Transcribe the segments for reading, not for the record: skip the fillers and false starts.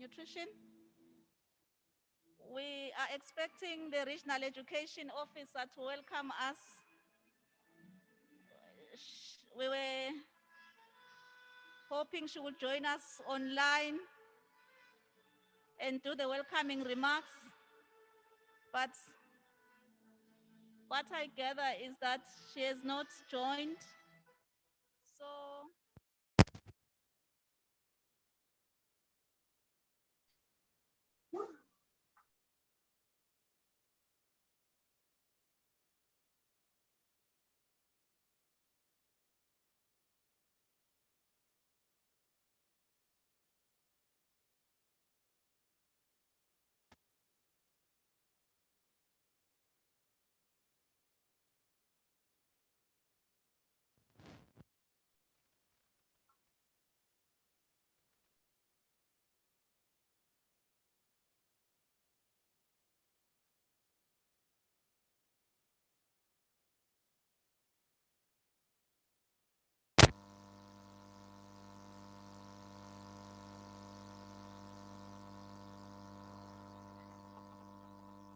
Nutrition. We are expecting the Regional Education Officer to welcome us. We were hoping she would join us online and do the welcoming remarks. But what I gather is that she has not joined. So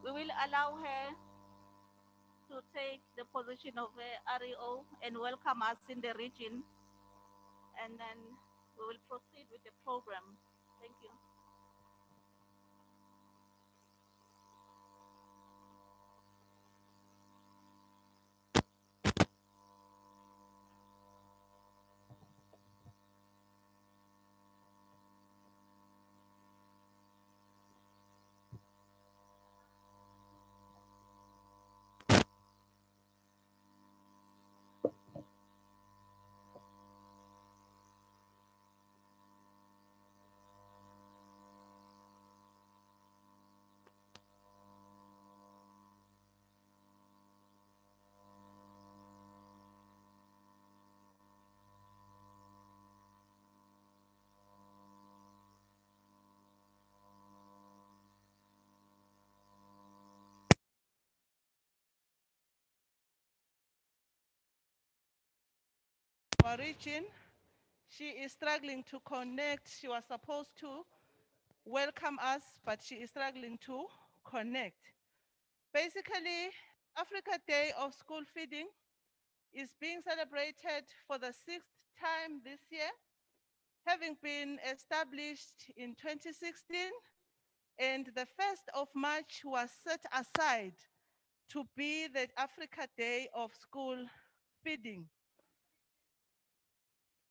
we will allow her to take the position of a REO and welcome us in the region. And then we will proceed with the program. Thank you. Our region, she is struggling to connect. She was supposed to welcome us, but she is struggling to connect. Basically, Africa Day of School Feeding is being celebrated for the 6th time this year, having been established in 2016, and the 1st of March was set aside to be the Africa Day of School Feeding.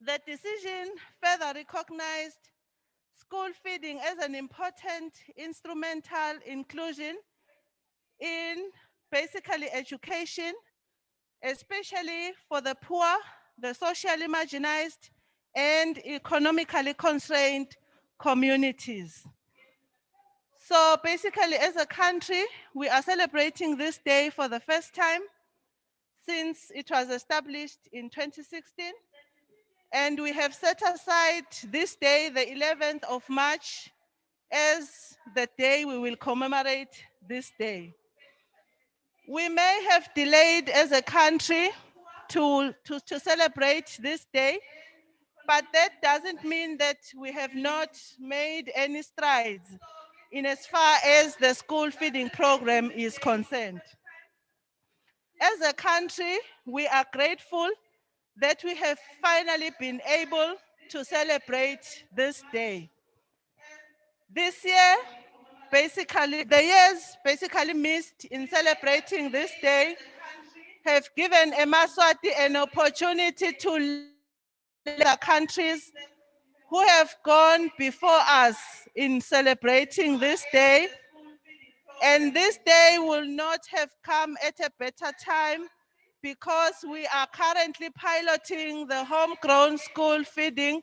The decision further recognized school feeding as an important instrumental inclusion in basically education, especially for the poor, the socially marginalized, and economically constrained communities. So basically, as a country, we are celebrating this day for the first time since it was established in 2016. And we have set aside this day, the 11th of March, as the day we will commemorate this day. We may have delayed as a country to celebrate this day, but that doesn't mean that we have not made any strides in as far as the school feeding program is concerned. As a country, we are grateful that we have finally been able to celebrate this day. This year, basically, the years basically missed in celebrating this day have given Emaswati an opportunity to lead the countries who have gone before us in celebrating this day. And this day will not have come at a better time because we are currently piloting the homegrown school feeding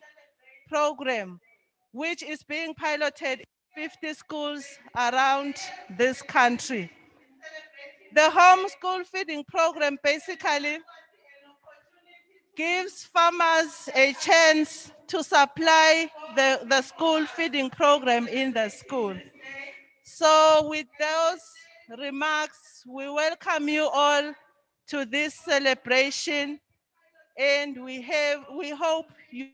program, which is being piloted in 50 schools around this country. The home school feeding program basically gives farmers a chance to supply the school feeding program in the school. So with those remarks, we welcome you all to this celebration, and we hope you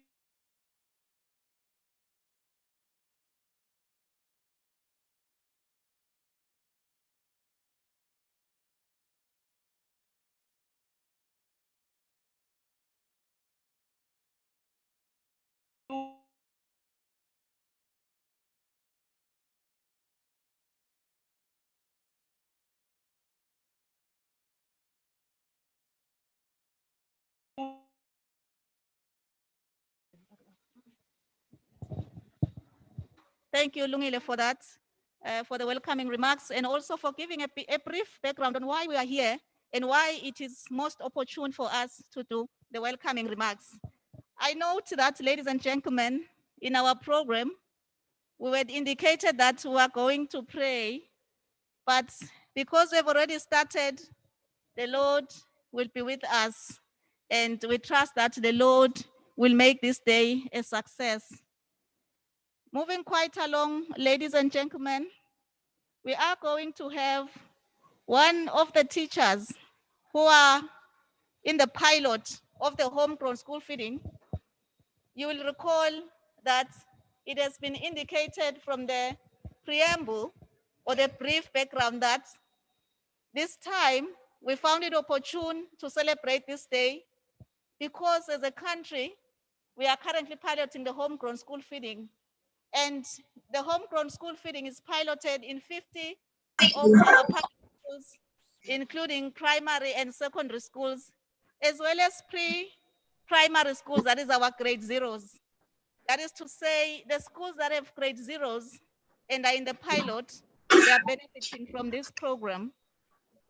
Thank you, Lungile, for that, for the welcoming remarks, and also for giving a brief background on why we are here and why it is most opportune for us to do the welcoming remarks. I note that, ladies and gentlemen, in our program, we had indicated that we are going to pray, but because we've already started, the Lord will be with us, and we trust that the Lord will make this day a success. Moving quite along, ladies and gentlemen, we are going to have one of the teachers who are in the pilot of the homegrown school feeding. You will recall that it has been indicated from the preamble or the brief background that this time we found it opportune to celebrate this day because as a country, we are currently piloting the homegrown school feeding, and the homegrown school feeding is piloted in 50 of our public schools, including primary and secondary schools, as well as pre-primary schools, that is our grade zeros. That is to say, the schools that have grade zeros and are in the pilot, they are benefiting from this program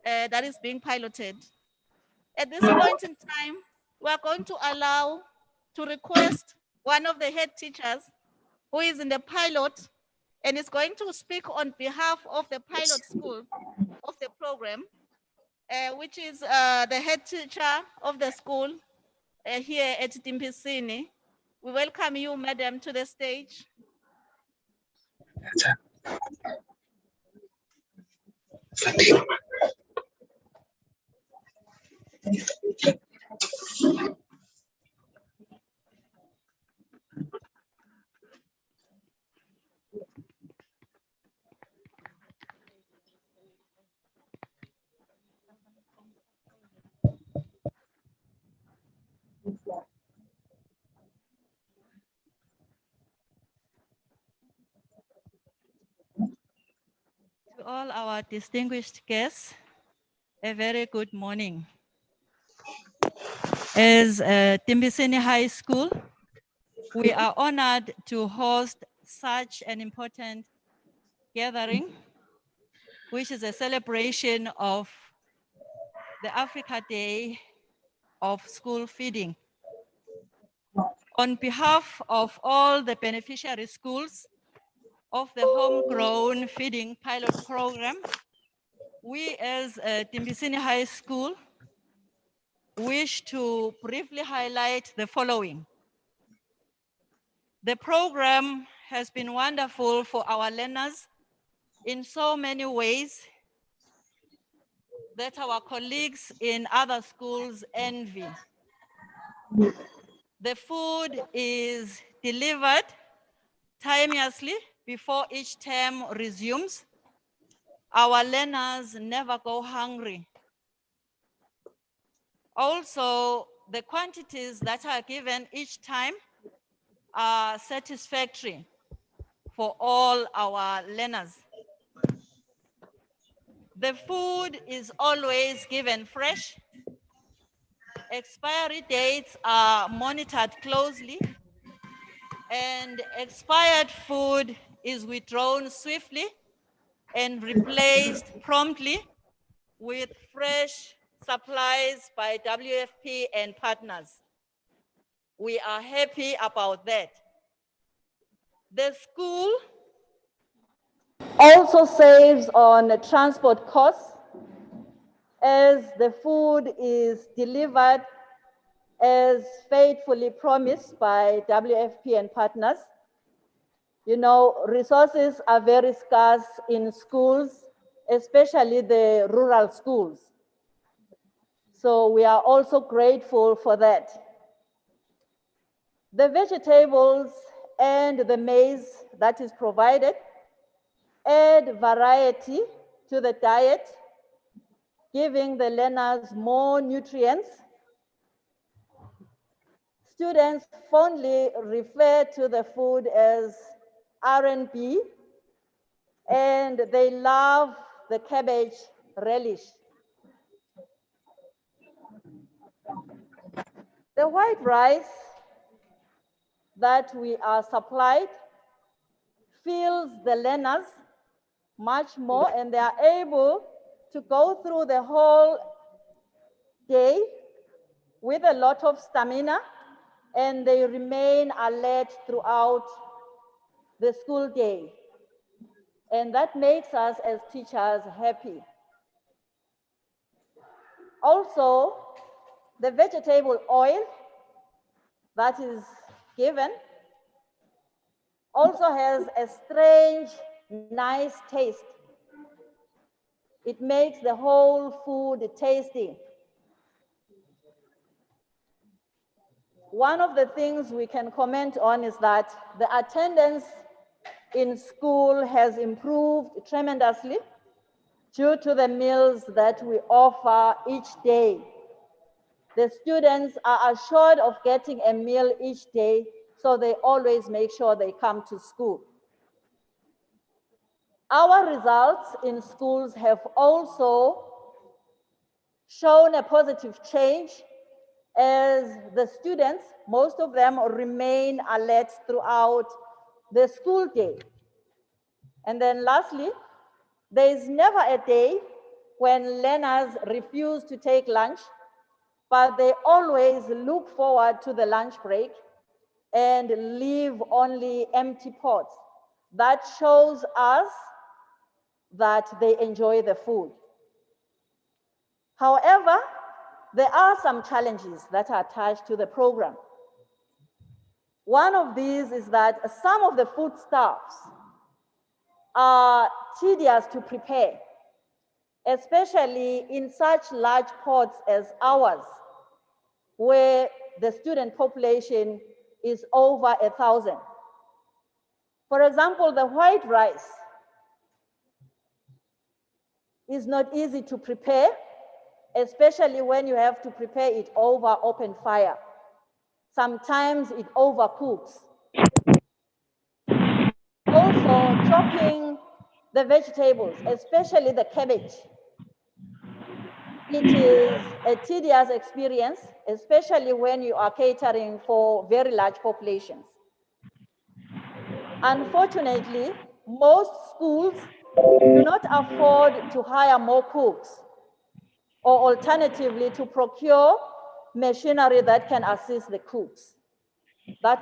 that is being piloted. At this point in time, we are going to allow to request one of the head teachers who is in the pilot and is going to speak on behalf of the pilot school of the program, which is the head teacher of the school here at Timpisini. We welcome you, madam, to the stage. To all our distinguished guests, a very good morning. As Timbisini High School, we are honored to host such an important gathering, which is a celebration of the Africa Day of School Feeding. On behalf of all the beneficiary schools of the Homegrown Feeding Pilot Program, we as Timbisini High School wish to briefly highlight the following. The program has been wonderful for our learners in so many ways that our colleagues in other schools envy. The food is delivered timeously before each term resumes. Our learners never go hungry. Also, the quantities that are given each time are satisfactory for all our learners. The food is always given fresh. Expiry dates are monitored closely, and expired food is withdrawn swiftly and replaced promptly with fresh supplies by WFP and partners. We are happy about that. The school also saves on transport costs as the food is delivered as faithfully promised by WFP and partners. You know, resources are very scarce in schools, especially the rural schools. So we are also grateful for that. The vegetables and the maize that is provided add variety to the diet, giving the learners more nutrients. Students fondly refer to the food as R&B, and they love the cabbage relish. The white rice that we are supplied fills the learners much more, and they are able to go through the whole day with a lot of stamina, and they remain alert throughout the school day. And that makes us as teachers happy. Also, the vegetable oil that is given also has a strange, nice taste. It makes the whole food tasty. One of the things we can comment on is that the attendance in school has improved tremendously due to the meals that we offer each day. The students are assured of getting a meal each day, so they always make sure they come to school. Our results in schools have also shown a positive change as the students, most of them remain alert throughout the school day. And then lastly, there is never a day when learners refuse to take lunch, but they always look forward to the lunch break and leave only empty pots. That shows us that they enjoy the food. However, there are some challenges that are attached to the program. One of these is that some of the foodstuffs are tedious to prepare, especially in such large pots as ours, where the student population is over 1,000. For example, the white rice is not easy to prepare, especially when you have to prepare it over open fire. Sometimes it overcooks. Also, chopping the vegetables, especially the cabbage, it is a tedious experience, especially when you are catering for very large populations. Unfortunately, most schools do not afford to hire more cooks, or alternatively to procure machinery that can assist the cooks. That's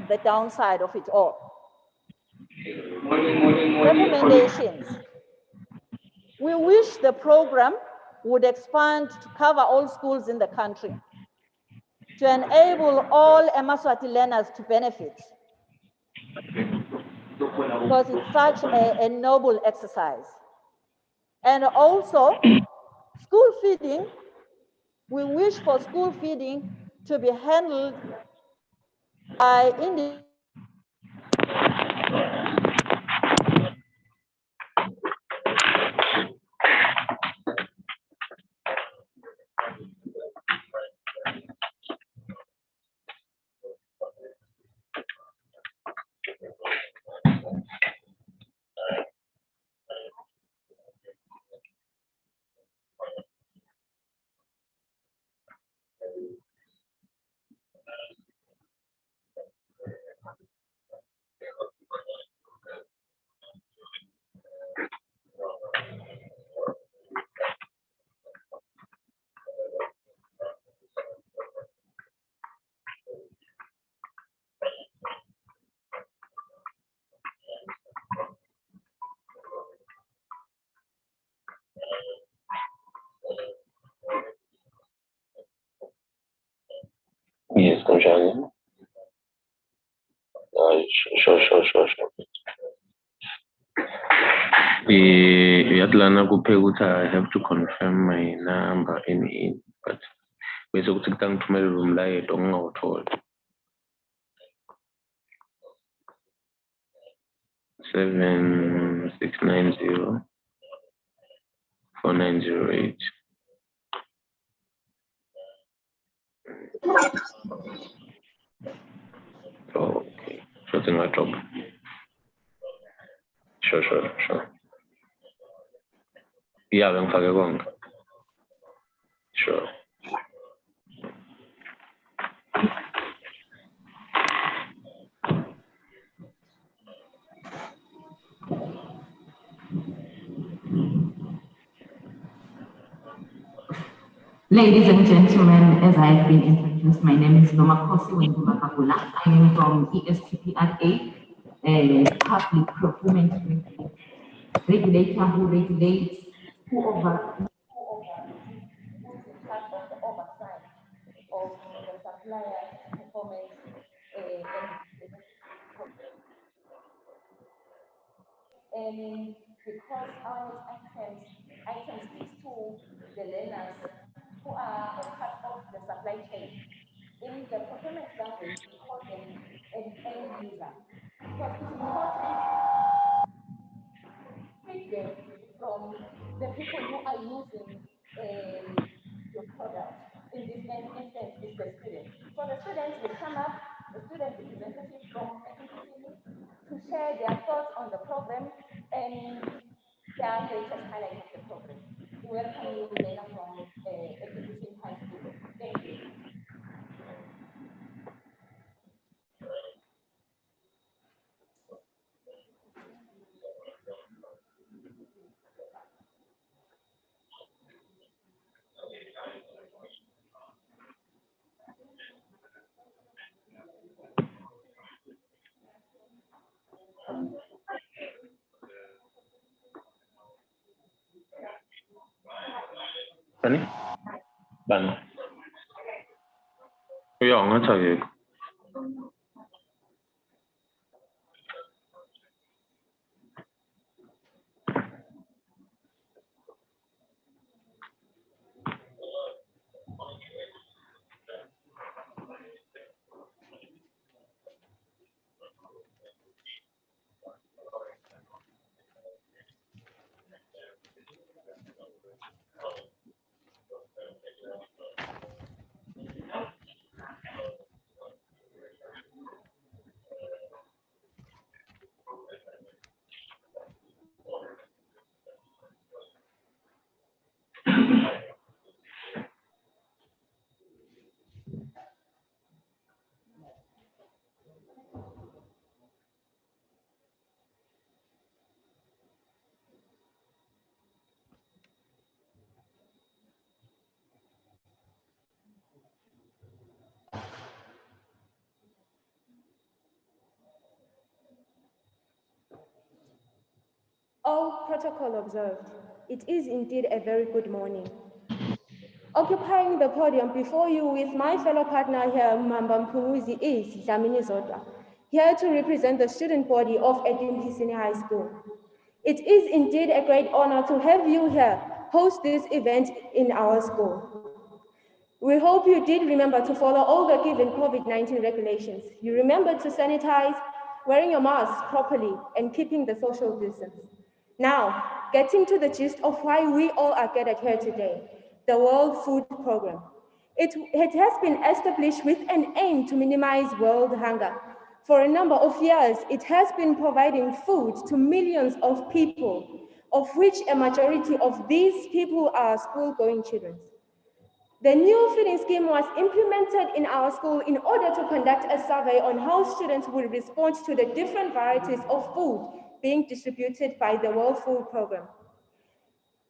the downside of it all. Recommendations. We wish the program would expand to cover all schools in the country to enable all Emaswati learners to benefit, because it's such a noble exercise. And also, school feeding, we wish for school feeding to be handled by lana kuphela ukuthi I have to confirm my number in but bese kuthi kutangithumelela umlayeto ngingawutholi. 7690 4908. Okay, so thing I drop. Sure. Yeah, bengifake konke. Sure. Ladies and gentlemen, as I have been introduced, my name is Nomakosi Wendula. I am from ESTPRA, a public procurement regulator who regulates, who oversight of the supplier's performance and because our items speaks to the learners who are a part of the supply chain. In the procurement language, we call them an end user because it's important feedback from the people who are using your product. In this instance, is the student. So the students will come up, the student representative from FNPC to share their thoughts on the program and their latest highlight of the program. We welcome you, Lena, from FNPC High School. Thank you. Bani? Yeah, ngathi All protocol observed. It is indeed a very good morning. Occupying the podium before you with my fellow partner here, Mamba Mpumuzi, is Dlamini Zodwa, here to represent the student body of Edimpisini High School. It is indeed a great honor to have you here host this event in our school. We hope you did remember to follow all the given COVID-19 regulations. You remember to sanitize, wearing your mask properly, and keeping the social distance. Now, getting to the gist of why we all are gathered here today, the World Food Programme. It has been established with an aim to minimize world hunger. For a number of years, it has been providing food to millions of people, of which a majority of these people are school-going children. The new feeding scheme was implemented in our school in order to conduct a survey on how students will respond to the different varieties of food being distributed by the World Food Programme.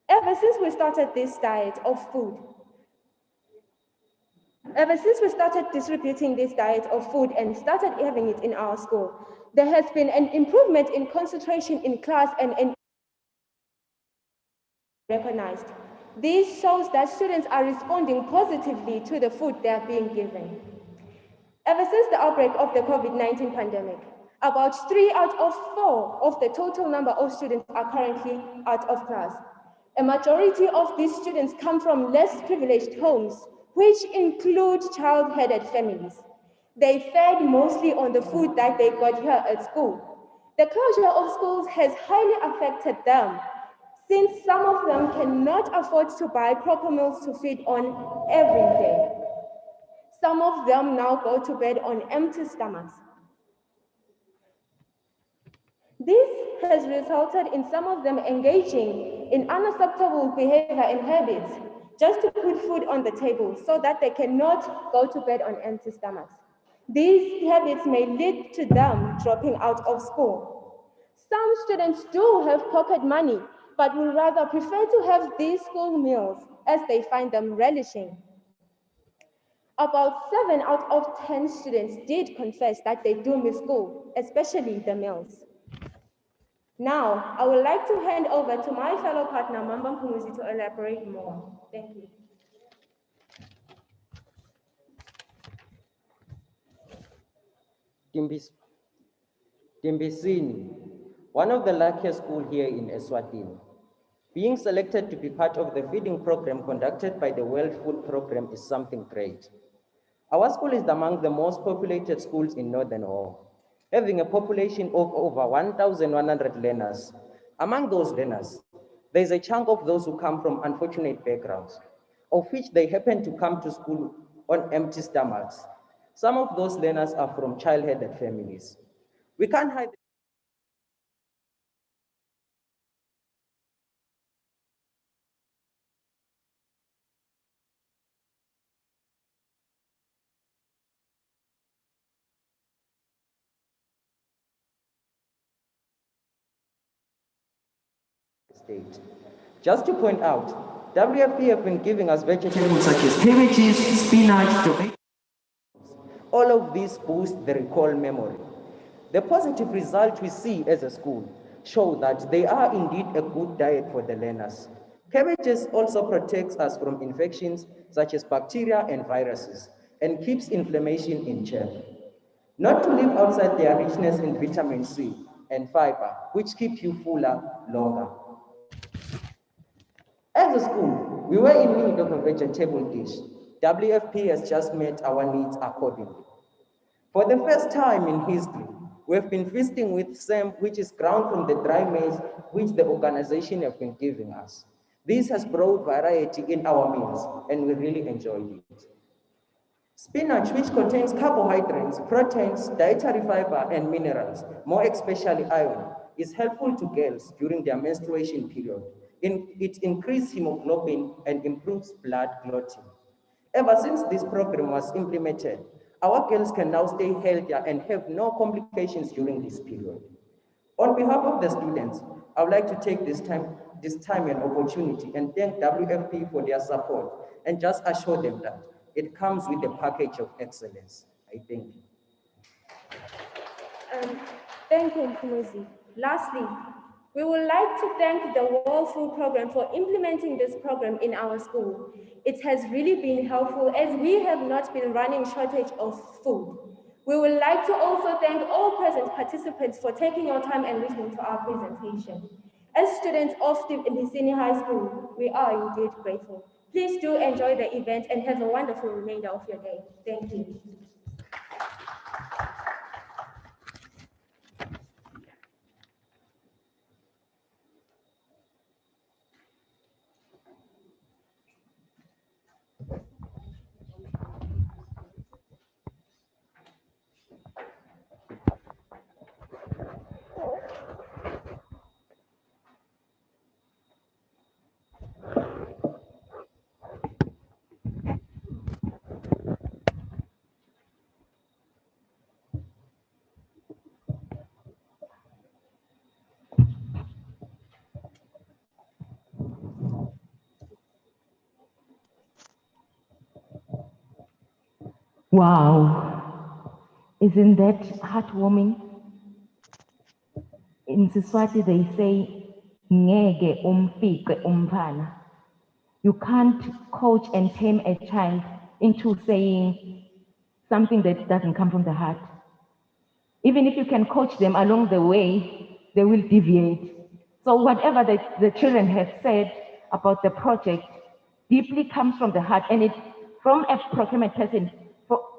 Ever since we started this diet of food, ever since we started distributing this diet of food and started having it in our school, there has been an improvement in concentration in class and recognized. This shows that students are responding positively to the food they are being given. Ever since the outbreak of the COVID-19 pandemic, about 3 out of 4 of the total number of students are currently out of class. A majority of these students come from less privileged homes, which include child-headed families. They fed mostly on the food that they got here at school. The closure of schools has highly affected them, since some of them cannot afford to buy proper meals to feed on every day. Some of them now go to bed on empty stomachs. This has resulted in some of them engaging in unacceptable behavior and habits just to put food on the table so that they cannot go to bed on empty stomachs. These habits may lead to them dropping out of school. Some students do have pocket money, but would rather prefer to have these school meals as they find them relishing. About 7 out of 10 students did confess that they do miss school, especially the meals. Now, I would like to hand over to my fellow partner, Mamba Mpumuzi, to elaborate more. Thank you. Timbisini, one of the luckiest schools here in Eswatini. Being selected to be part of the feeding program conducted by the World Food Program is something great. Our school is among the most populated schools in Northern Hall, having a population of over 1,100 learners. Among those learners, there is a chunk of those who come from unfortunate backgrounds, of which they happen to come to school on empty stomachs. Some of those learners are from child-headed families. We can't hide the state. Just to point out, WFP have been giving us vegetables such as cabbages, spinach, tomatoes. All of these boost the recall memory. The positive results we see as a school show that they are indeed a good diet for the learners. Cabbages also protects us from infections such as bacteria and viruses and keeps inflammation in check. Not to leave outside their richness in vitamin C and fiber, which keep you fuller longer. As a school, we were in need of a vegetable dish. WFP has just met our needs accordingly. For the first time in history, we have been feasting with SAM, which is ground from the dry maize which the organization have been giving us. This has brought variety in our meals, and we really enjoyed it. Spinach, which contains carbohydrates, proteins, dietary fiber, and minerals, more especially iron, is helpful to girls during their menstruation period. It increases hemoglobin and improves blood clotting. Ever since this program was implemented, our girls can now stay healthier and have no complications during this period. On behalf of the students, I would like to take this time and opportunity and thank WFP for their support and just assure them that it comes with a package of excellence. I thank you. Thank you, Mpumuzi. Lastly, we would like to thank the World Food Program for implementing this program in our school. It has really been helpful as we have not been running shortage of food. We would like to also thank all present participants for taking your time and listening to our presentation. As students of the Senior High School, we are indeed grateful. Please do enjoy the event and have a wonderful remainder of your day. Thank you. Wow, isn't that heartwarming? In Siswati they say, ngeke umfice umfana. You can't coach and tame a child into saying something that doesn't come from the heart. Even if you can coach them along the way, they will deviate. So whatever the children have said, about the project deeply comes from the heart, and it from a procurement person.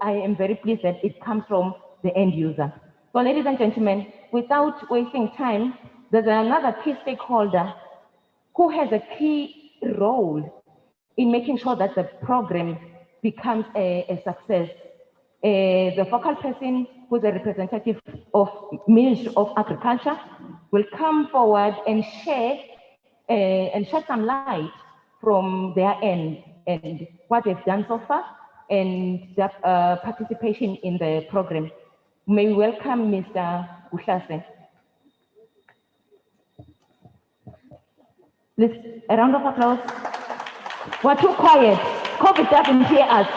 I am very pleased that it comes from the end user. So, ladies and gentlemen, without wasting time, there's another key stakeholder who has a key role in making sure that the program becomes a success. The focal person, who's a representative of Ministry of Agriculture, will come forward and share and shed some light from their end and what they've done so far and their participation in the program. May we welcome Mr. Uhlase. Please, a round of applause. We're too quiet. COVID doesn't hear us.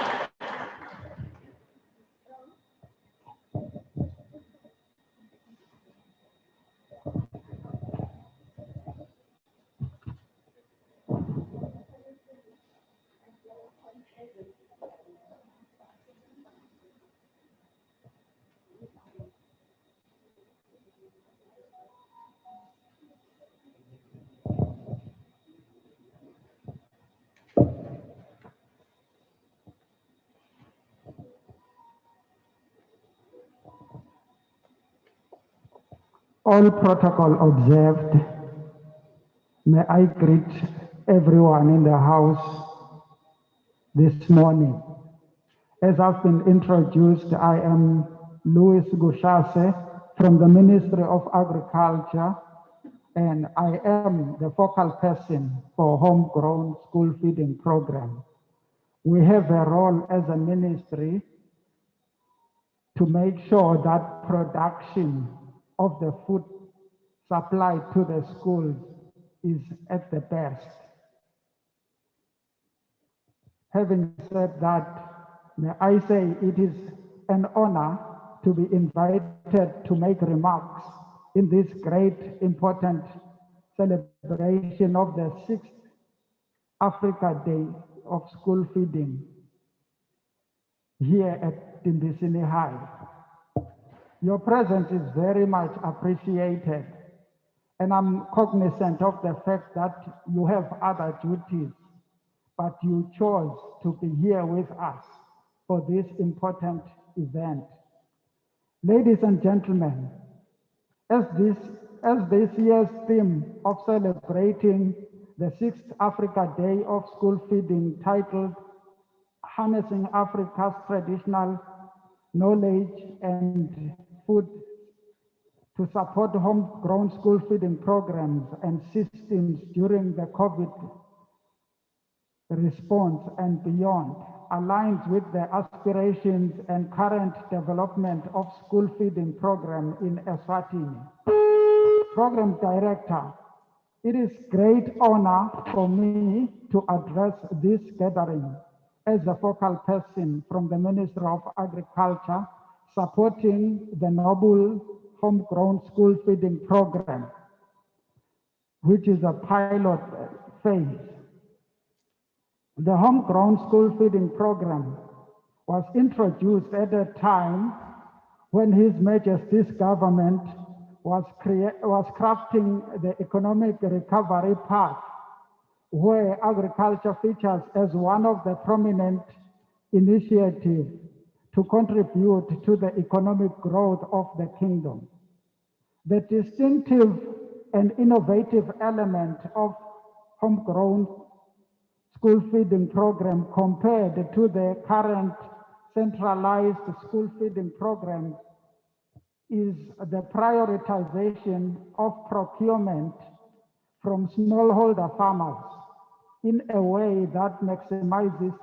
All protocol observed. May I greet everyone in the house this morning. As I've been introduced, I am Louis Gushase from the Ministry of Agriculture, and I am the focal person for homegrown school feeding program. We have a role as a ministry to make sure that production of the food supplied to the schools is at the best. Having said that, may I say it is an honor to be invited to make remarks in this great important celebration of the 6th Africa Day of School Feeding here at Timbisini High. Your presence is very much appreciated, and I'm cognizant of the fact that you have other duties, but you chose to be here with us for this important event. Ladies and gentlemen, as this year's theme of celebrating the 6th Africa Day of School Feeding, titled Harnessing Africa's Traditional Knowledge and Food to Support Homegrown School Feeding Programs and Systems during the COVID response and beyond, aligns with the aspirations and current development of school feeding program in Eswatini. Program Director, it is great honor for me to address this gathering as a focal person from the Ministry of Agriculture supporting the noble homegrown school feeding program, which is a pilot phase. The homegrown school feeding program was introduced at a time when His Majesty's government was crafting the economic recovery path, where agriculture features as one of the prominent initiatives to contribute to the economic growth of the kingdom. The distinctive and innovative element of homegrown school feeding program compared to the current centralized school feeding program is the prioritization of procurement from smallholder farmers in a way that maximizes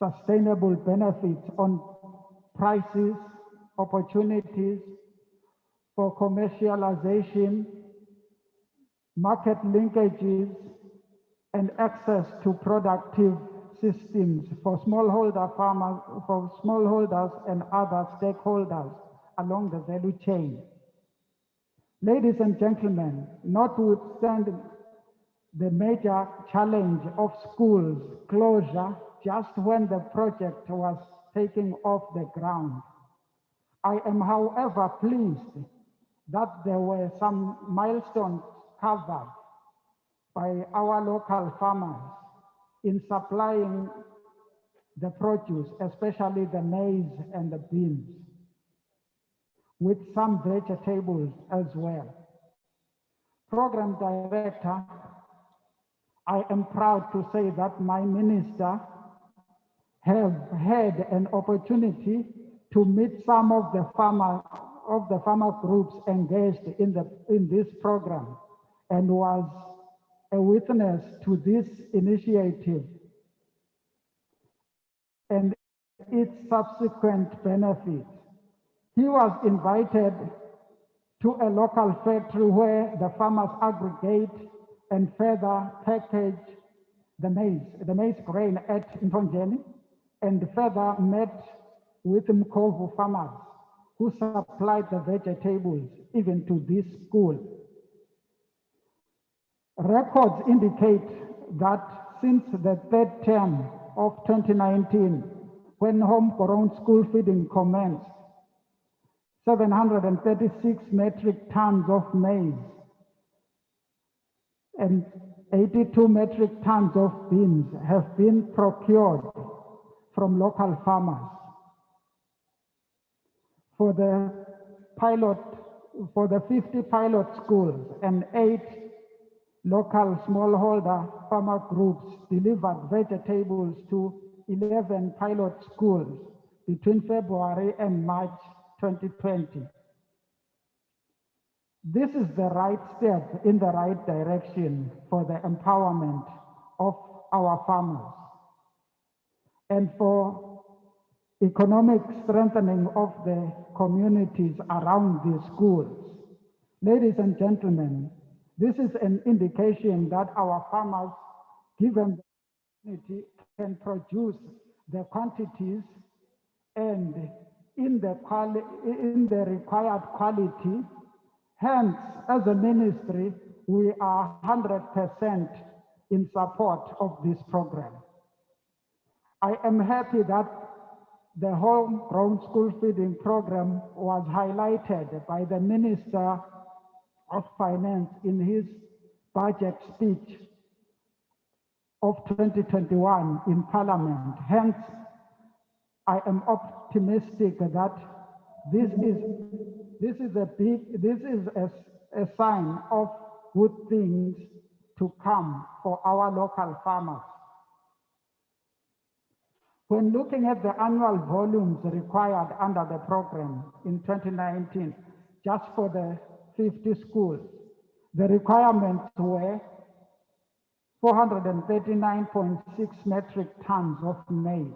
sustainable benefits on prices, opportunities for commercialization, market linkages, and access to productive systems for smallholder farmers, for smallholders and other stakeholders along the value chain. Ladies and gentlemen, notwithstanding the major challenge of schools closure just when the project was taking off the ground, I am, however, pleased that there were some milestones covered by our local farmers in supplying the produce, especially the maize and the beans, with some vegetables as well. Program Director, I am proud to say that my minister have had an opportunity to meet some of the farmer groups engaged in this program and was a witness to this initiative and its subsequent benefits. He was invited to a local factory where the farmers aggregate and further package the maize grain at Ntonjeni, and further met with Mkovu farmers who supplied the vegetables even to this school. Records indicate that since the third term of 2019, when homegrown school feeding commenced, 736 metric tons of maize and 82 metric tons of beans have been procured from local farmers. For the 50 pilot schools and 8 local smallholder farmer groups delivered vegetables to 11 pilot schools between February and March 2020. This is the right step in the right direction for the empowerment of our farmers and for economic strengthening of the communities around these schools. Ladies and gentlemen, this is an indication that our farmers, given the opportunity, can produce the quantities and in the required quality. Hence, as a ministry, we are 100% in support of this program. I am happy that the homegrown school feeding program was highlighted by the Minister of Finance in his budget speech of 2021 in Parliament. Hence, I am optimistic that this is a sign of good things to come for our local farmers. When looking at the annual volumes required under the program in 2019, just for the 50 schools, the requirements were 439.6 metric tons of maize,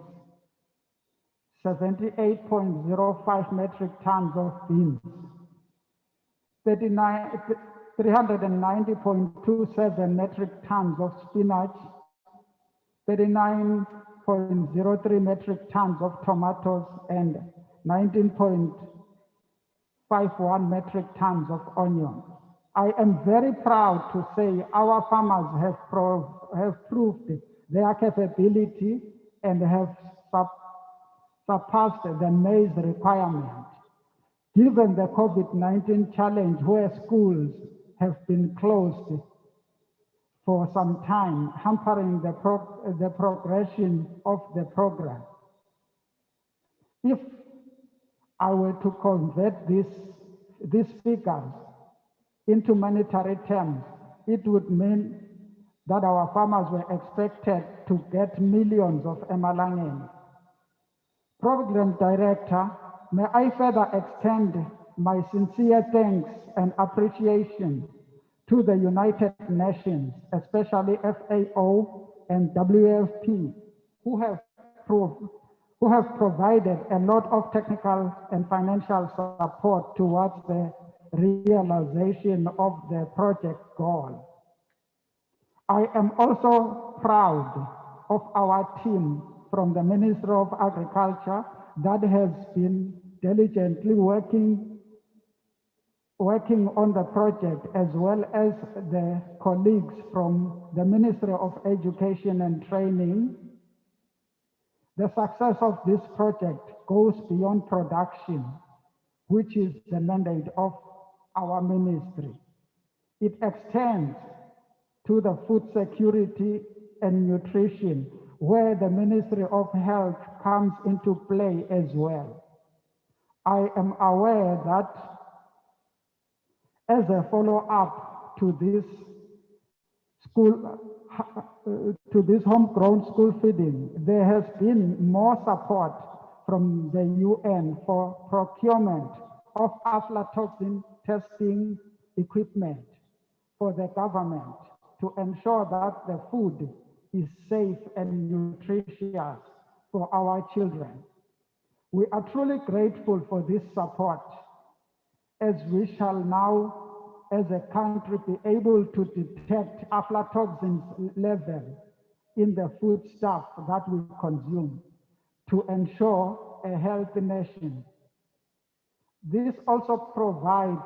78.05 metric tons of beans, 390.27 metric tons of spinach, 39.03 metric tons of tomatoes, and 19.51 metric tons of onions. I am very proud to say our farmers have proved their capability and have surpassed the maize requirement. Given the COVID-19 challenge where schools have been closed for some time, hampering the progression of the program. If I were to convert these figures into monetary terms, it would mean that our farmers were expected to get millions of emalangeni. Program Director, may I further extend my sincere thanks and appreciation to the United Nations, especially FAO and WFP, who have provided a lot of technical and financial support towards the realization of the project goal. I am also proud of our team from the Ministry of Agriculture that has been diligently working on the project, as well as the colleagues from the Ministry of Education and Training. The success of this project goes beyond production, which is the mandate of our ministry. It extends to the food security and nutrition, where the Ministry of Health comes into play as well. I am aware that as a follow-up to this homegrown school feeding, there has been more support from the UN for procurement of aflatoxin testing equipment for the government to ensure that the food is safe and nutritious for our children. We are truly grateful for this support, as we shall now, as a country, be able to detect aflatoxins level in the foodstuff that we consume to ensure a healthy nation. This also provides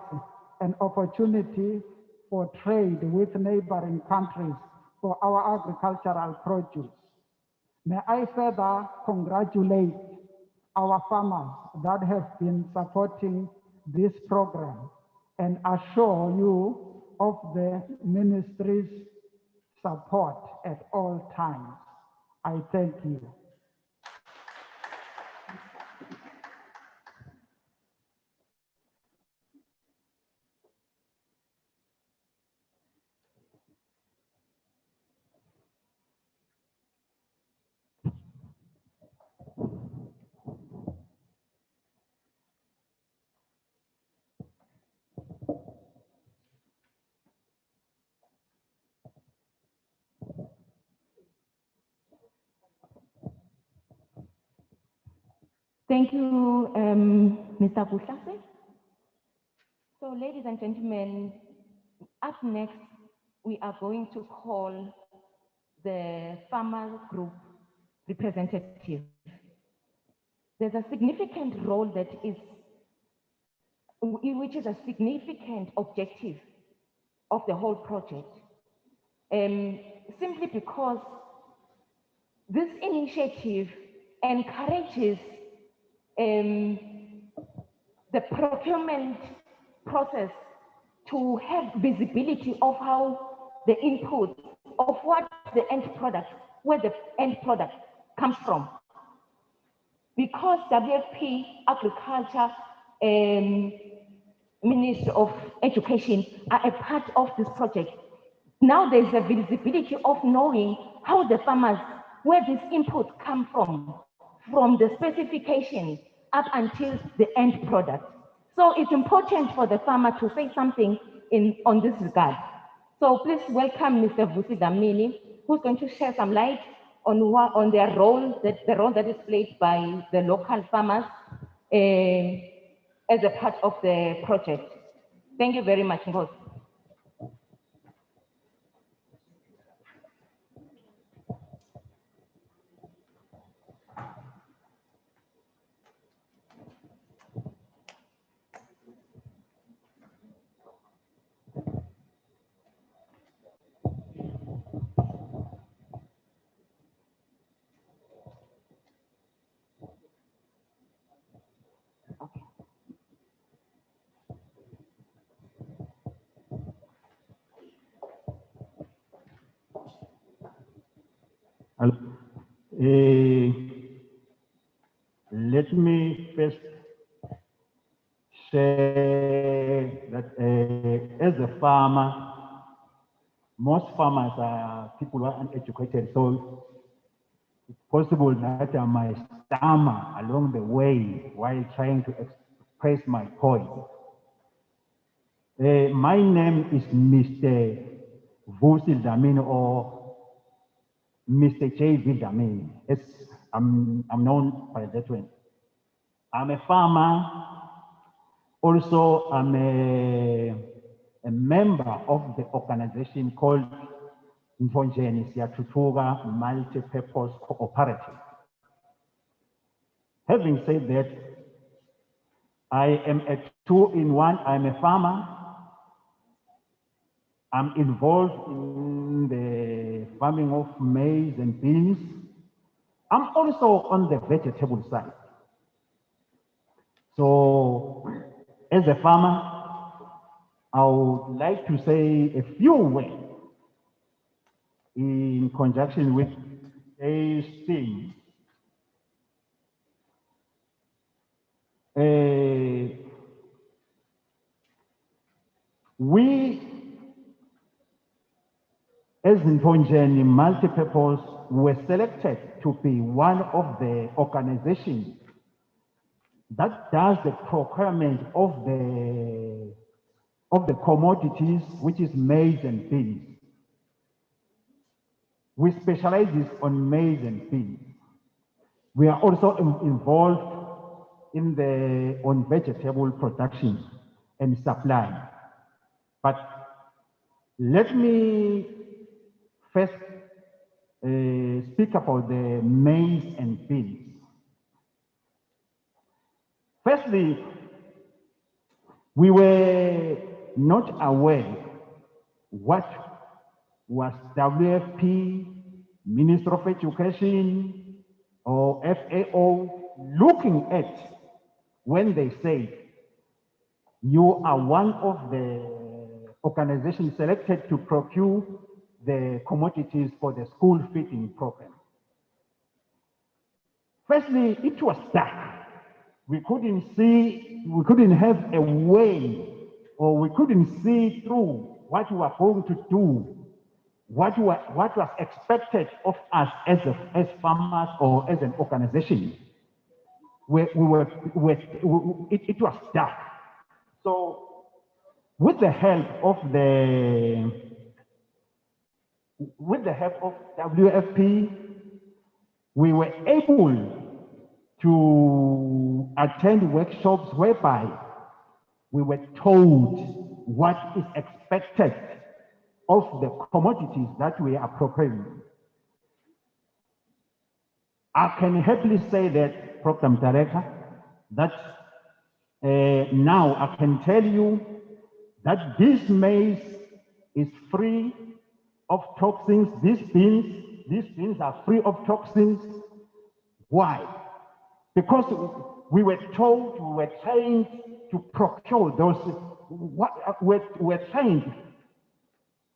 an opportunity for trade with neighboring countries for our agricultural produce. May I further congratulate our farmers that have been supporting this program and assure you of the ministry's support at all times. I thank you. Thank you, Mr. Kuhlase. So, ladies and gentlemen, up next, we are going to call the farmer group representative. There's a significant role that is, which is a significant objective of the whole project. Simply because this initiative encourages the procurement process to have visibility of how the inputs of what the end product, where the end product comes from. Because WFP, Agriculture, Ministry of Education are a part of this project. Now there's a visibility of knowing how the farmers, where these inputs come from the specifications up until the end product. So it's important for the farmer to say something on this regard. So please welcome Mr. Vusi Dlamini, who's going to share some light on their role, the role that is played by the local farmers as a part of the project. Thank you very much, Ngozi. Let me first say that as a farmer, most farmers are people who are uneducated, so it's possible that I might stammer along the way while trying to express my point. My name is Mr. Vusi Dlamini or Mr. J.V. Dlamini. I'm known by that way. I'm a farmer. Also, I'm a member of the organization called Mfonjeni Siyathutuka Multi-Purpose Cooperative. Having said that, I am a two-in-one. I'm a farmer. I'm involved in the farming of maize and beans. I'm also on the vegetable side. So, as a farmer, I would like to say a few words in conjunction with a STEAM. We, as Ntonjeni Multipurpose, were selected to be one of the organizations that does the procurement of the commodities, which is maize and beans. We specialize on maize and beans. We are also involved on vegetable production and supply. But let me first speak about the maize and beans. Firstly, we were not aware what was WFP, Minister of Education, or FAO looking at when they say you are one of the organizations selected to procure the commodities for the school feeding program. Firstly, it was dark. We couldn't have a way, or we couldn't see through what we were going to do, what was expected of us as farmers or as an organization. It was dark. So with the help of WFP, we were able to attend workshops whereby we were told what is expected of the commodities that we are procuring. I can happily say that, Program Director, that now I can tell you that this maize is free of toxins. These beans are free of toxins. Why? Because we were told, we were trained to procure those, we're trained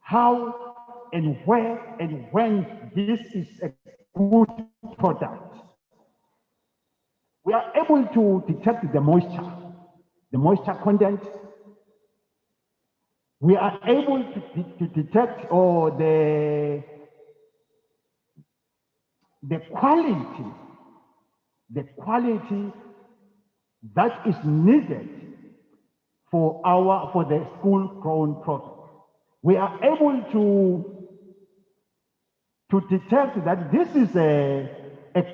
how and where and when this is a good product. We are able to detect the moisture content. We are able to detect the quality that is needed for the school-grown product. We are able to detect that this is a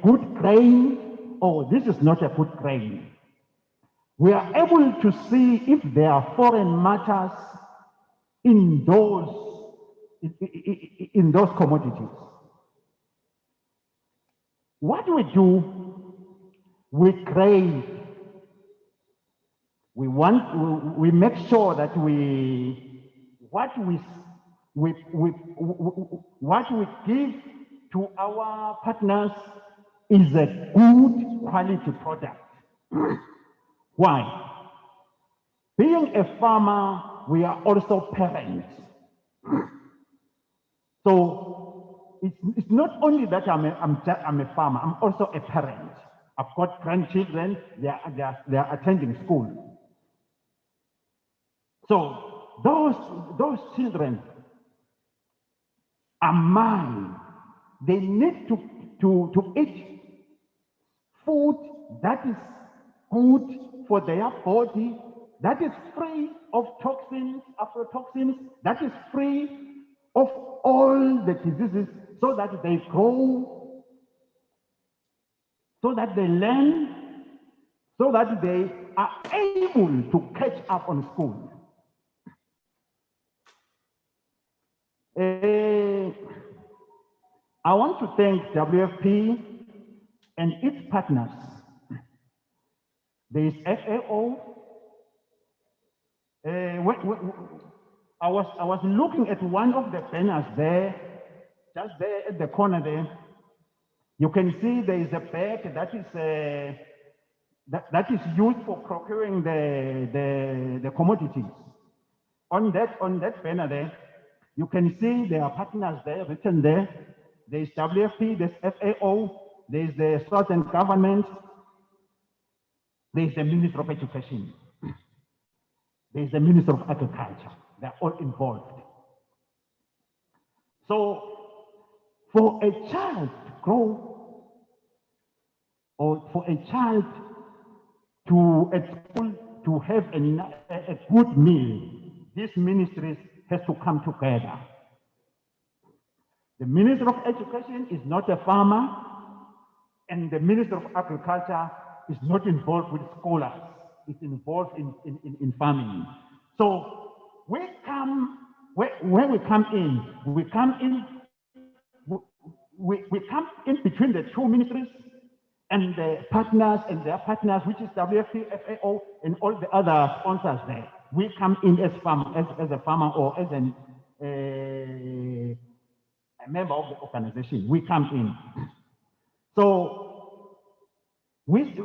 good grain or this is not a good grain. We are able to see if there are foreign matters in those commodities. What we do, we grade. We make sure that what we give to our partners is a good quality product. Why? Being a farmer, we are also parents. So it's not only that I'm a farmer, I'm also a parent. I've got grandchildren, they are attending school. So those children are mine. They need to eat food that is good for their body, that is free of toxins, aflatoxins, that is free of all the diseases, so that they grow, so that they learn, so that they are able to catch up on school. I want to thank WFP and its partners. There is FAO. I was looking at one of the banners there, just there at the corner there. You can see there is a bag that is that is used for procuring the commodities. On that banner there, You can see there are partners there, written there. There's WFP, there's FAO, there's the Southern Government, there's the Minister of Education, there's the Minister of Agriculture. They're all involved. So for a child to grow, or for a child to at school to have a good meal, these ministries has to come together. The Minister of Education is not a farmer, and the Minister of Agriculture is not involved with scholars. It's involved in farming. So we come, when we come in, we come in between the two ministries and the partners and their partners, which is WFP, FAO, and all the other sponsors there. We come in as a farmer or as a member of the organization. We come in. So we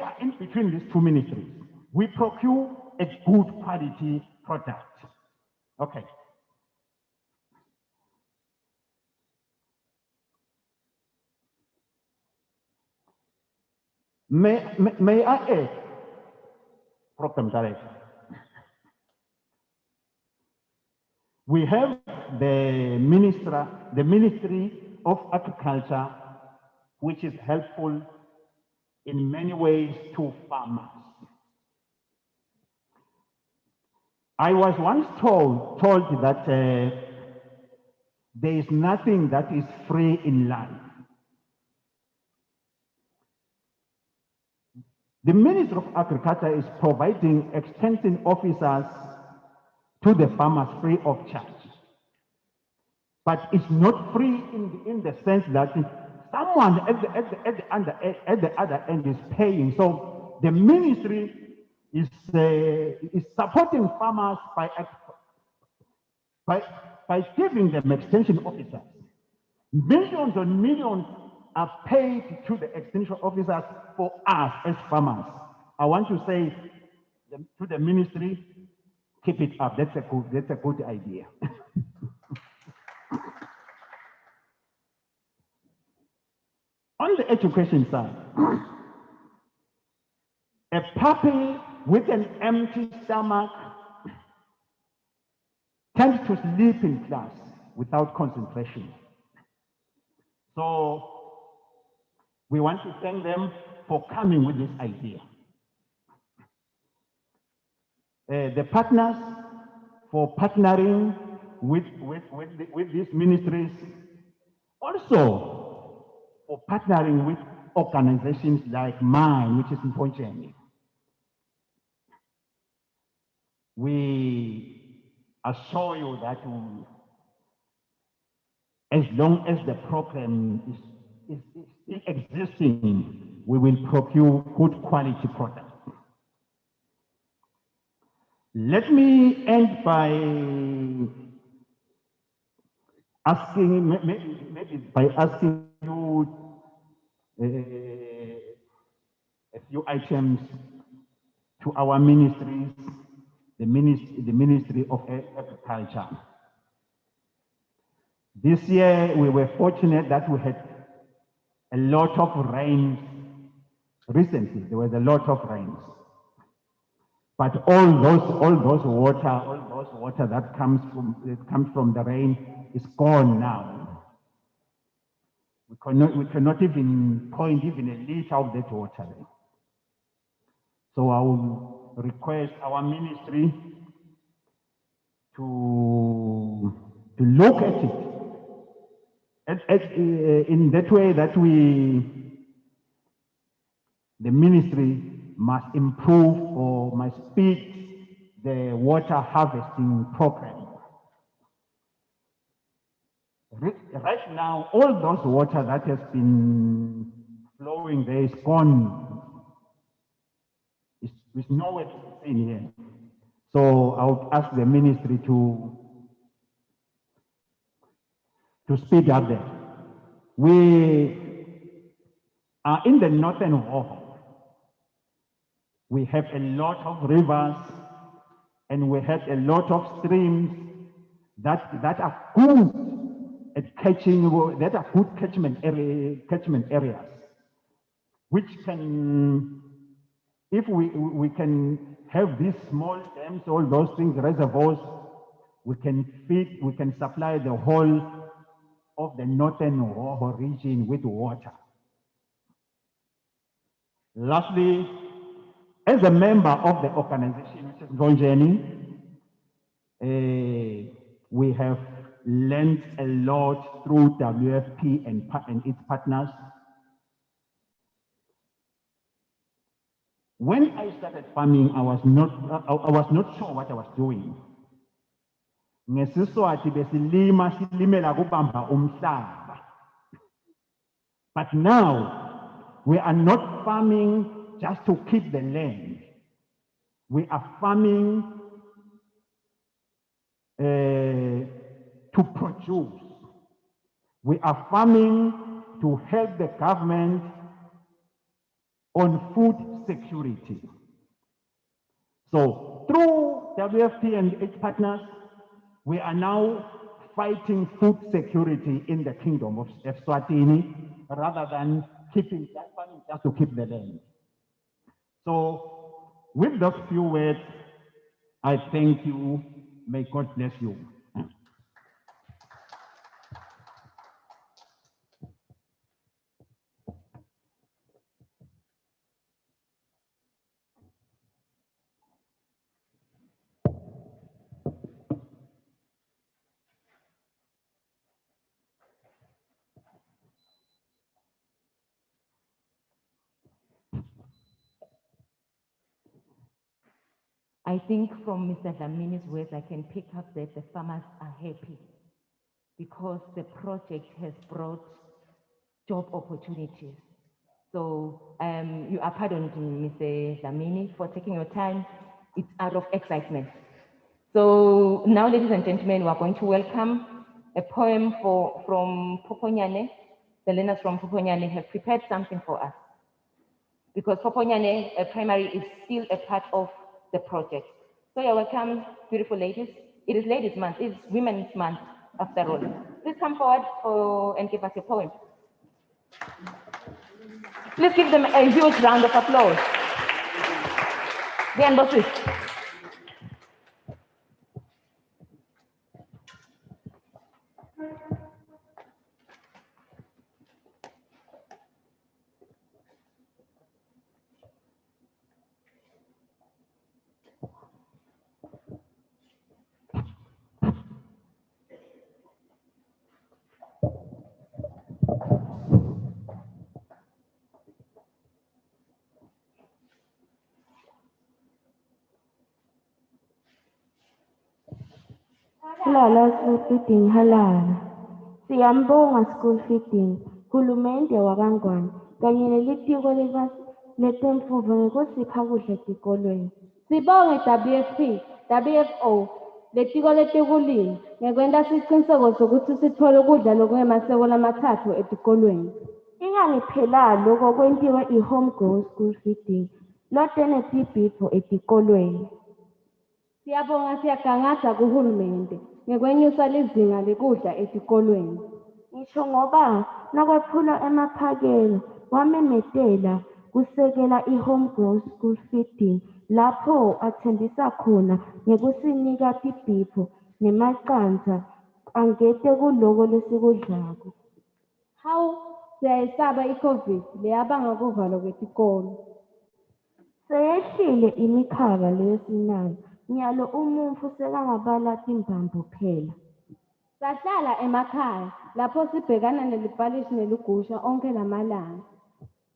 are in between these two ministries. We procure a good quality product. Okay. May I add, Program Director? We have the Ministry of Agriculture, which is helpful in many ways to farmers. I was once told that there is nothing that is free in life. The Minister of Agriculture is providing extension officers to the farmers free of charge. But it's not free in the sense that someone at the other end is paying. So the ministry is supporting farmers by giving them extension officers. Millions and millions are paid to the extension officers for us as farmers. I want to say to the ministry, keep it up. That's a good idea. On the education side, a puppy with an empty stomach tends to sleep in class without concentration. So we want to thank them for coming with this idea. The partners for partnering with these ministries, also for partnering with organizations like mine, which is Mponjeni. We assure you that as long as the program is still existing, we will procure good quality products. Let me end by asking, maybe by asking you a few items to our ministries, the Ministry of Agriculture. This year, we were fortunate that we had a lot of rains. Recently, there was a lot of rains. But all those water that comes from the rain is gone now. We cannot even point even a liter of that water there. So I will request our ministry to look at it in that way that the ministry must improve or must speed the water harvesting program. Right now, all those water that has been flowing there is gone. It's nowhere to be seen here. So I would ask the ministry to speed up that. We are in the northern Hall. We have a lot of rivers and we have a lot of streams that are good at catching, that are good catchment areas, which can, if we can have these small dams, all those things, reservoirs, we can supply the whole of the northern Hoho region with water. Lastly, as a member of the organization, which is Gonjeni, we have learned a lot through WFP and its partners. When I started farming, I was not sure what I was doing. NgesiSwati besilima silimela kubamba umhlaba. But now we are not farming just to keep the land. We are farming to produce. We are farming to help the government on food security. So through WFP and its partners, we are now fighting food security in the Kingdom of Eswatini rather than keeping that farming just to keep the land. So with those few words, I thank you. May God bless you. I think from Mr. Dlamini's words, I can pick up that the farmers are happy because the project has brought job opportunities. So you are pardoned, Mr. Dlamini, for taking your time. It's out of excitement. So now, ladies and gentlemen, we are going to welcome a poem from Poponyane. The learners from Poponyane have prepared something for us, because Poponyane Primary is still a part of the project. So you're welcome, beautiful ladies. It is Ladies' Month, it's Women's Month after all. Please come forward and give us your poem. Please give them a huge round of applause. The bosses. Halala school feeding halala. Siyambonga school feeding. Hulumende wakangwane kanye nelitiko letemfundvo ngekusipha kudla etikolweni. Sibonge WFP, WFO, letiko letekulima ngekwenta siciniseko sokuthi sithole kudla lokungemaseko lamathathu etikolweni. Ingangiphelali loko kwentiwa i-home grown school feeding lotenetibhidvo etikolweni. Siyabonga siyagangatha kuhulumende ngekwenyusa lizinga lekudla etikolweni. Ngisho ngoba nakwephula emaphakelo wamemetela kusekela i-home grown school feeding lapho athembisa khona ngekusinika tibhidvo nemacandza angete kuloko lesikudlako. Hawu, siyayisaba i-COVID leyabanga kuvalwa kwetikolo. Seyehlile imikhaba leyesinayo. Nyalo umuntfu sekangabala timbambo phela. Sahlala emakhaya lapho sibhekana nelipalishi neligusha onke lamalanga.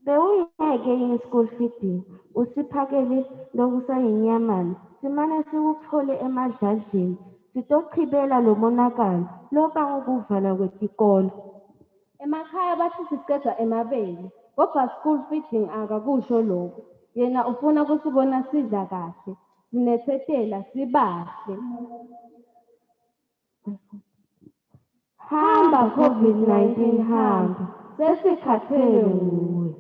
Bewuyeke yini school feeding usiphakele lokusayinyamani simane sikuphole emadladleni sitochibela lo monakalo lobanga ukuvalwa kwetikolo. Emakhaya bathi sicedza emabele kodwa school feeding akakusho lokho. Yena ufuna kusibona sidla kahle sinethetela sibahle. Hamba COVID-19 hamba sesikhathele nguwe.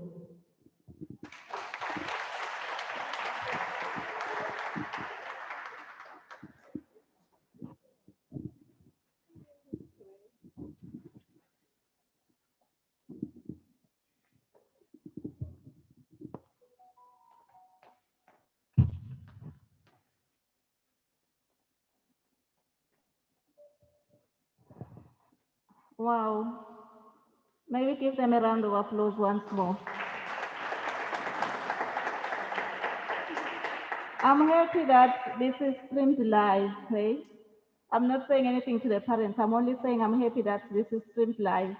Wow. May we give them a round of applause once more. I'm happy that this is streamed live, right? I'm not saying anything to the parents. I'm only saying I'm happy that this is streamed live.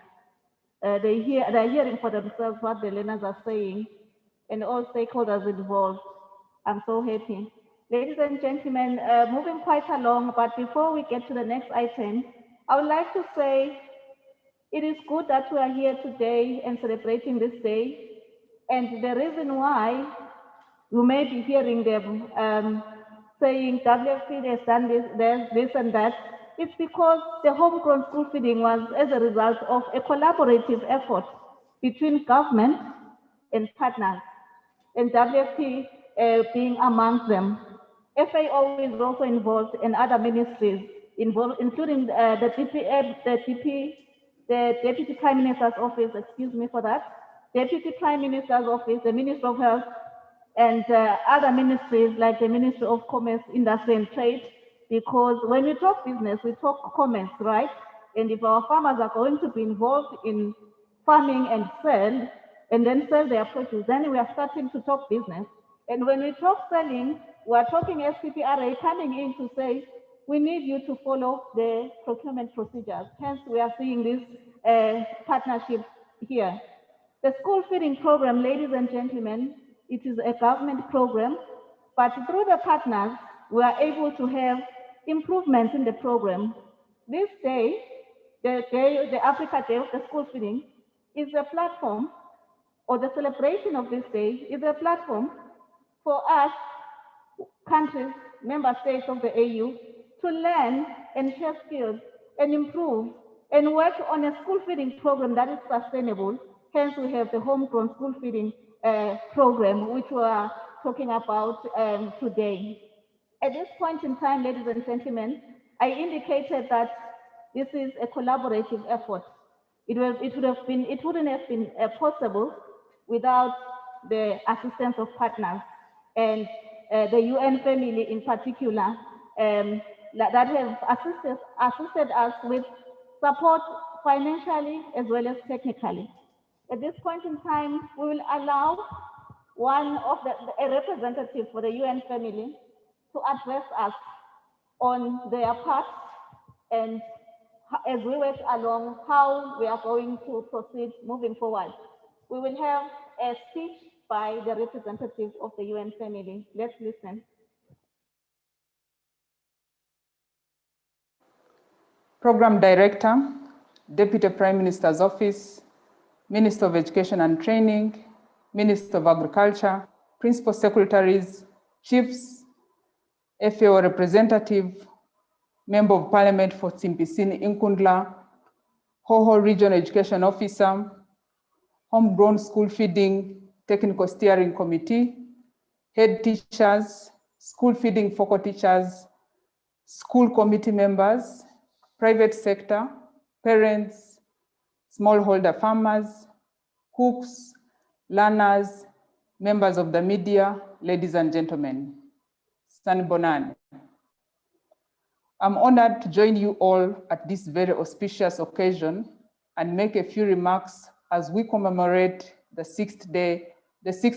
They're hearing for themselves what the learners are saying and all stakeholders involved. I'm so happy. Ladies and gentlemen, moving quite along, but before we get to the next item, I would like to say it is good that we are here today and celebrating this day. And the reason why you may be hearing them saying WFP has done this and that, it's because the homegrown school feeding was as a result of a collaborative effort between government and partners, and WFP being among them. FAO is also involved and other ministries involved, including the Deputy Prime Minister's Office, excuse me for that, Deputy Prime Minister's Office, the Minister of Health, and other ministries like the Ministry of Commerce, Industry and Trade, because when we talk business, we talk commerce, right? And if our farmers are going to be involved in farming and then sell their produce, then we are starting to talk business. And when we talk selling, we are talking SPPRA coming in to say, we need you to follow the procurement procedures. Hence, we are seeing this partnership here. The school feeding program, ladies and gentlemen, it is a government program, but through the partners, we are able to have improvements in the program. This day, the Africa Day of the School Feeding, is a platform, or the celebration of this day is a platform for us, countries, member states of the AU, to learn and share skills and improve and work on a school feeding program that is sustainable. Hence, we have the homegrown school feeding program, which we are talking about today. At this point in time, ladies and gentlemen, I indicated that this is a collaborative effort. It wouldn't have been possible without the assistance of partners and the UN family in particular that have assisted us with support financially as well as technically. At this point in time, we will allow a representative for the UN family to address us on their part and as we work along how we are going to proceed moving forward. We will have a speech by the representative of the UN family. Let's listen. Program Director, Deputy Prime Minister's Office, Minister of Education and Training, Minister of Agriculture, Principal Secretaries, Chiefs, FAO Representative, Member of Parliament for Simpisini Inkundla, Hoho Regional Education Officer, Homegrown School Feeding Technical Steering Committee, head teachers, school feeding focal teachers, school committee members, private sector, parents, smallholder farmers, cooks, learners, members of the media, ladies and gentlemen. Sanibonani. I'm honored to join you all at this very auspicious occasion and make a few remarks as we commemorate the sixth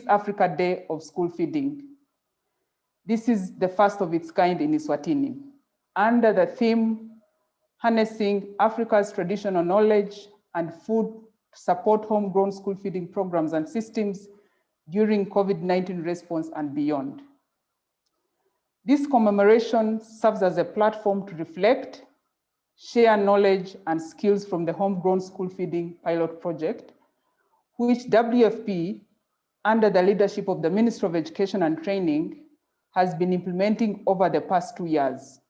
Africa Day of School Feeding. This is the first of its kind in Eswatini, under the theme, Harnessing Africa's Traditional Knowledge and Food to Support Homegrown School Feeding Programs and Systems during COVID-19 response and beyond. This commemoration serves as a platform to reflect, share knowledge and skills from the Homegrown School Feeding Pilot Project, which WFP, under the leadership of the Ministry of Education and Training, has been implementing over the past 2 years.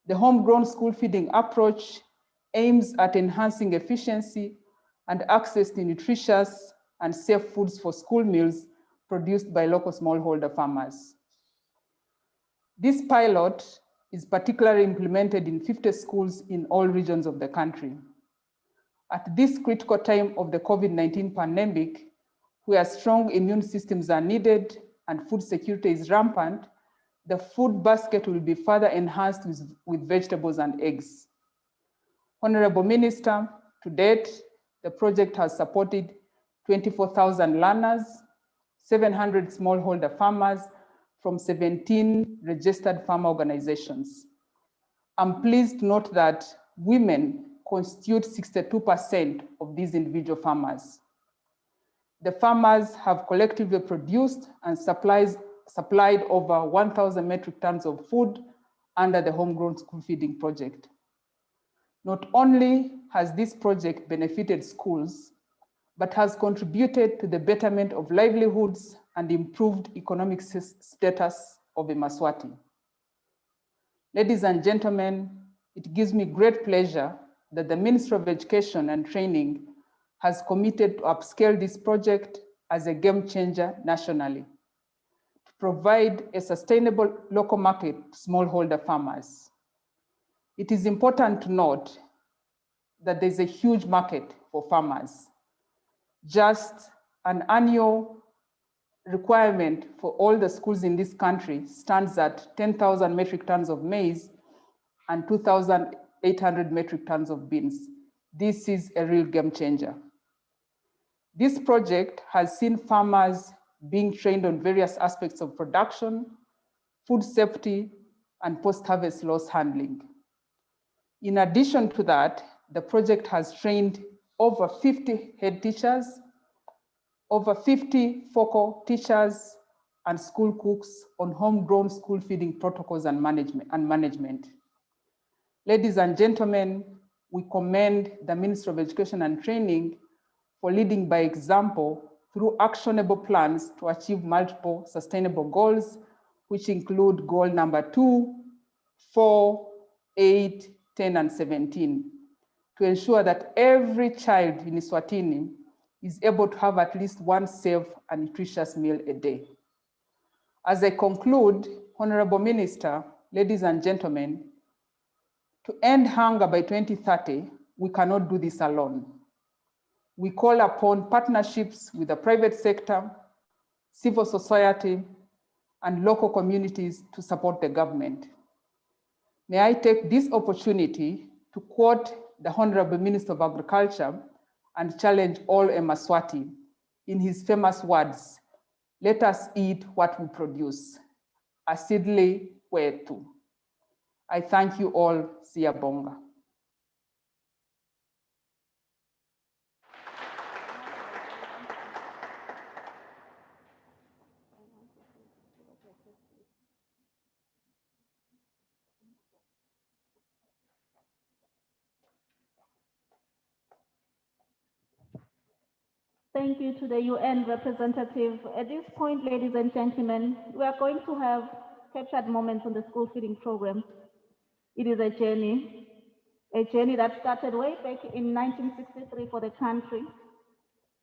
The homegrown school feeding approach aims at enhancing efficiency and access to nutritious and safe foods for school meals produced by local smallholder farmers. This pilot is particularly implemented in 50 schools in all regions of the country. At this critical time of the COVID-19 pandemic, where strong immune systems are needed and food security is rampant, the food basket will be further enhanced with vegetables and eggs. Honorable Minister, to date, the project has supported 24,000 learners, 700 smallholder farmers from 17 registered farmer organizations. I'm pleased to note that women constitute 62% of these individual farmers. The farmers have collectively produced and supplied over 1,000 metric tons of food under the Homegrown School Feeding Project. Not only has this project benefited schools, but has contributed to the betterment of livelihoods and improved economic status of Emaswati. Ladies and gentlemen, it gives me great pleasure that the Ministry of Education and Training has committed to upscale this project as a game changer nationally, to provide a sustainable local market to smallholder farmers. It is important to note that there's a huge market for farmers. Just an annual requirement for all the schools in this country stands at 10,000 metric tons of maize and 2,800 metric tons of beans. This is a real game changer. This project has seen farmers being trained on various aspects of production, food safety, and post-harvest loss handling. In addition to that, the project has trained over 50 head teachers, over 50 focal teachers, and school cooks on homegrown school feeding protocols and management. Ladies and gentlemen, we commend the Ministry of Education and Training for leading by example through actionable plans to achieve multiple sustainable goals, which include goal number 2, 4, 8, 10, and 17, to ensure that every child in Eswatini is able to have at least one safe and nutritious meal a day. As I conclude, Honorable Minister, ladies and gentlemen, to end hunger by 2030, we cannot do this alone. We call upon partnerships with the private sector, civil society, and local communities to support the government. May I take this opportunity to quote the Honorable Minister of Agriculture and challenge all Emaswati in his famous words, "Let us eat what we produce. Asidli wetu." I thank you all. Siyabonga. Thank you to the UN representative. At this point, ladies and gentlemen, we are going to have captured moments on the school feeding program. It is a journey that started way back in 1963 for the country.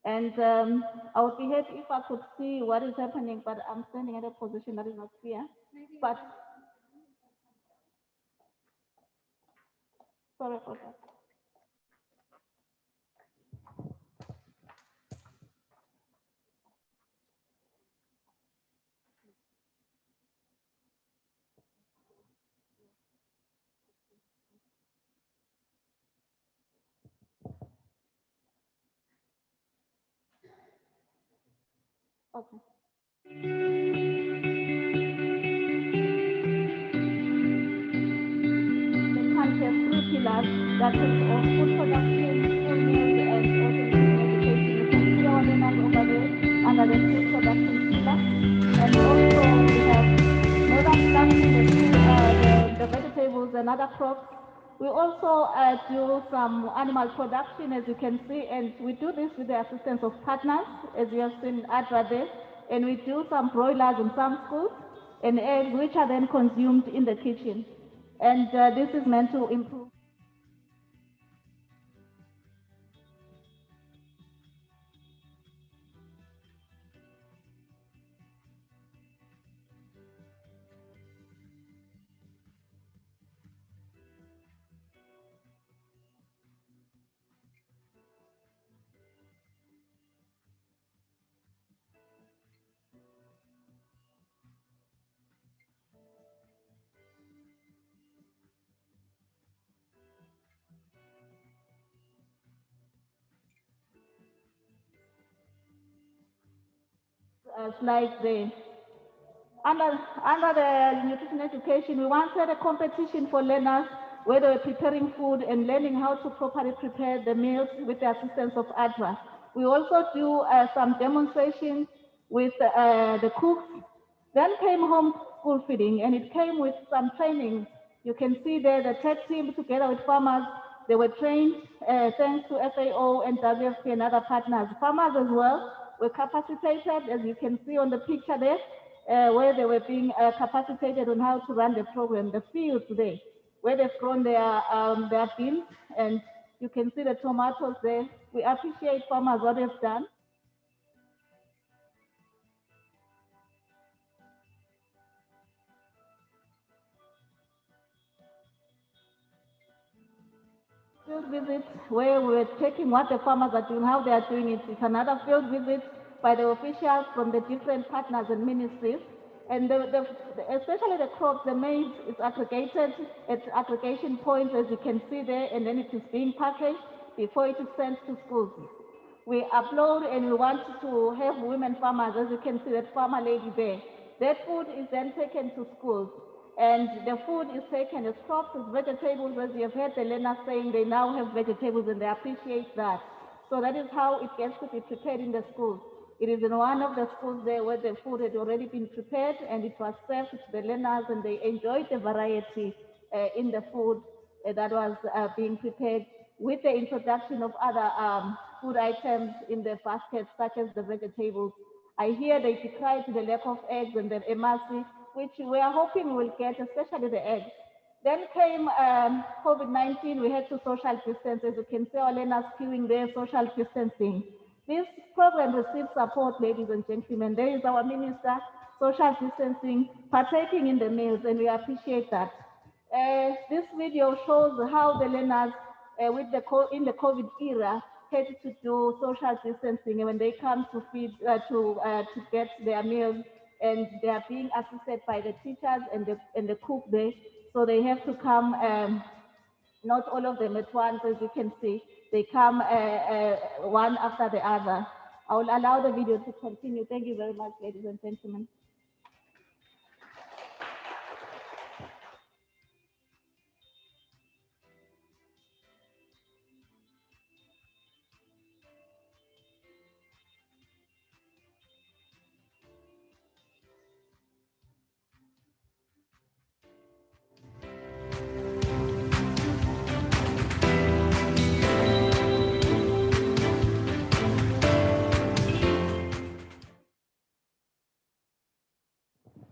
And I would be happy if I could see what is happening, but I'm standing at a position that is not clear. But sorry for that. Okay. The country has three pillars, that is of food production, school meals, and also inclusive education. You can see our winners over there under the food production pillar. And also we have modern planting, the vegetables and other crops. We also do some animal production, as you can see, and we do this with the assistance of partners, as you have seen Adra there. And we do some broilers in some schools and eggs, which are then consumed in the kitchen. And this is meant to improve. slides there. Under the nutrition education, we wanted a competition for learners where they were preparing food and learning how to properly prepare the meals with the assistance of ADRA. We also do some demonstrations with the cooks. Then came home school feeding, and it came with some training. You can see there the tech team together with farmers. They were trained thanks to FAO and WFP and other partners. Farmers as well were capacitated, as you can see on the picture there, where they were being capacitated on how to run the program. The fields there, where they've grown their beans, and you can see the tomatoes there. We appreciate farmers what they've done. Field visit where we were checking what the farmers are doing, how they are doing it. It's another field visit by the officials from the different partners and ministries. And especially the crops, the maize is aggregated at aggregation points, as you can see there, and then it is being packaged before it is sent to schools. We upload and we want to have women farmers, as you can see that farmer lady there. That food is then taken to schools. And the food is taken as crops, as vegetables, as you have heard the learners saying they now have vegetables and they appreciate that. So that is how it gets to be prepared in the schools. It is in one of the schools there where the food had already been prepared and it was served to the learners and they enjoyed the variety in the food that was being prepared with the introduction of other food items in the basket, such as the vegetables. I hear they decried the lack of eggs and the MRC, which we are hoping we'll get, especially the eggs. Then came COVID-19, we had to social distance. As you can see, our learners queuing there, social distancing. This program receives support, ladies and gentlemen. There is our minister, social distancing, partaking in the meals, and we appreciate that. This video shows how the learners in the COVID era had to do social distancing when they come to feed to get their meals, and they are being assisted by the teachers and the cook there. So they have to come, not all of them at once, as you can see. They come one after the other. I will allow the video to continue. Thank you very much, ladies and gentlemen.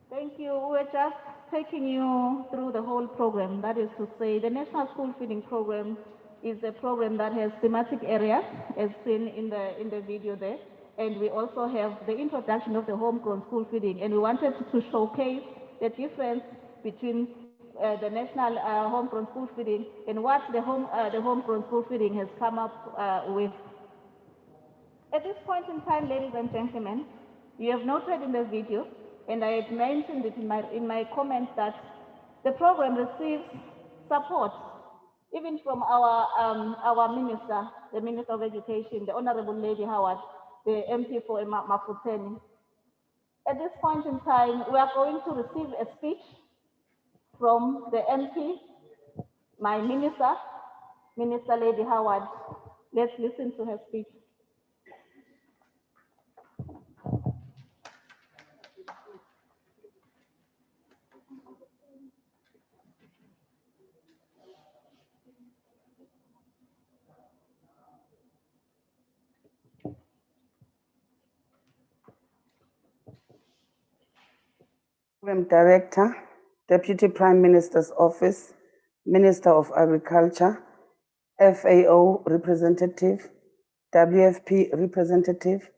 Thank you. We're just taking you through the whole program. That is to say, the National School Feeding Program is a program that has thematic areas, as seen in the video there. And we also have the introduction of the homegrown school feeding. And we wanted to showcase the difference between the national homegrown school feeding and what the homegrown school feeding has come up with. At this point in time, ladies and gentlemen, you have noted in the video, and I had mentioned it in my comments, that the program receives support, even from our minister, the Minister of Education, the Honorable Lady Howard, the MP for Mafuteni. At this point in time, we are going to receive a speech from the MP, my minister, Minister Lady Howard. Let's listen to her speech. Program Director, Deputy Prime Minister's Office, Minister of Agriculture, FAO representative, WFP representative,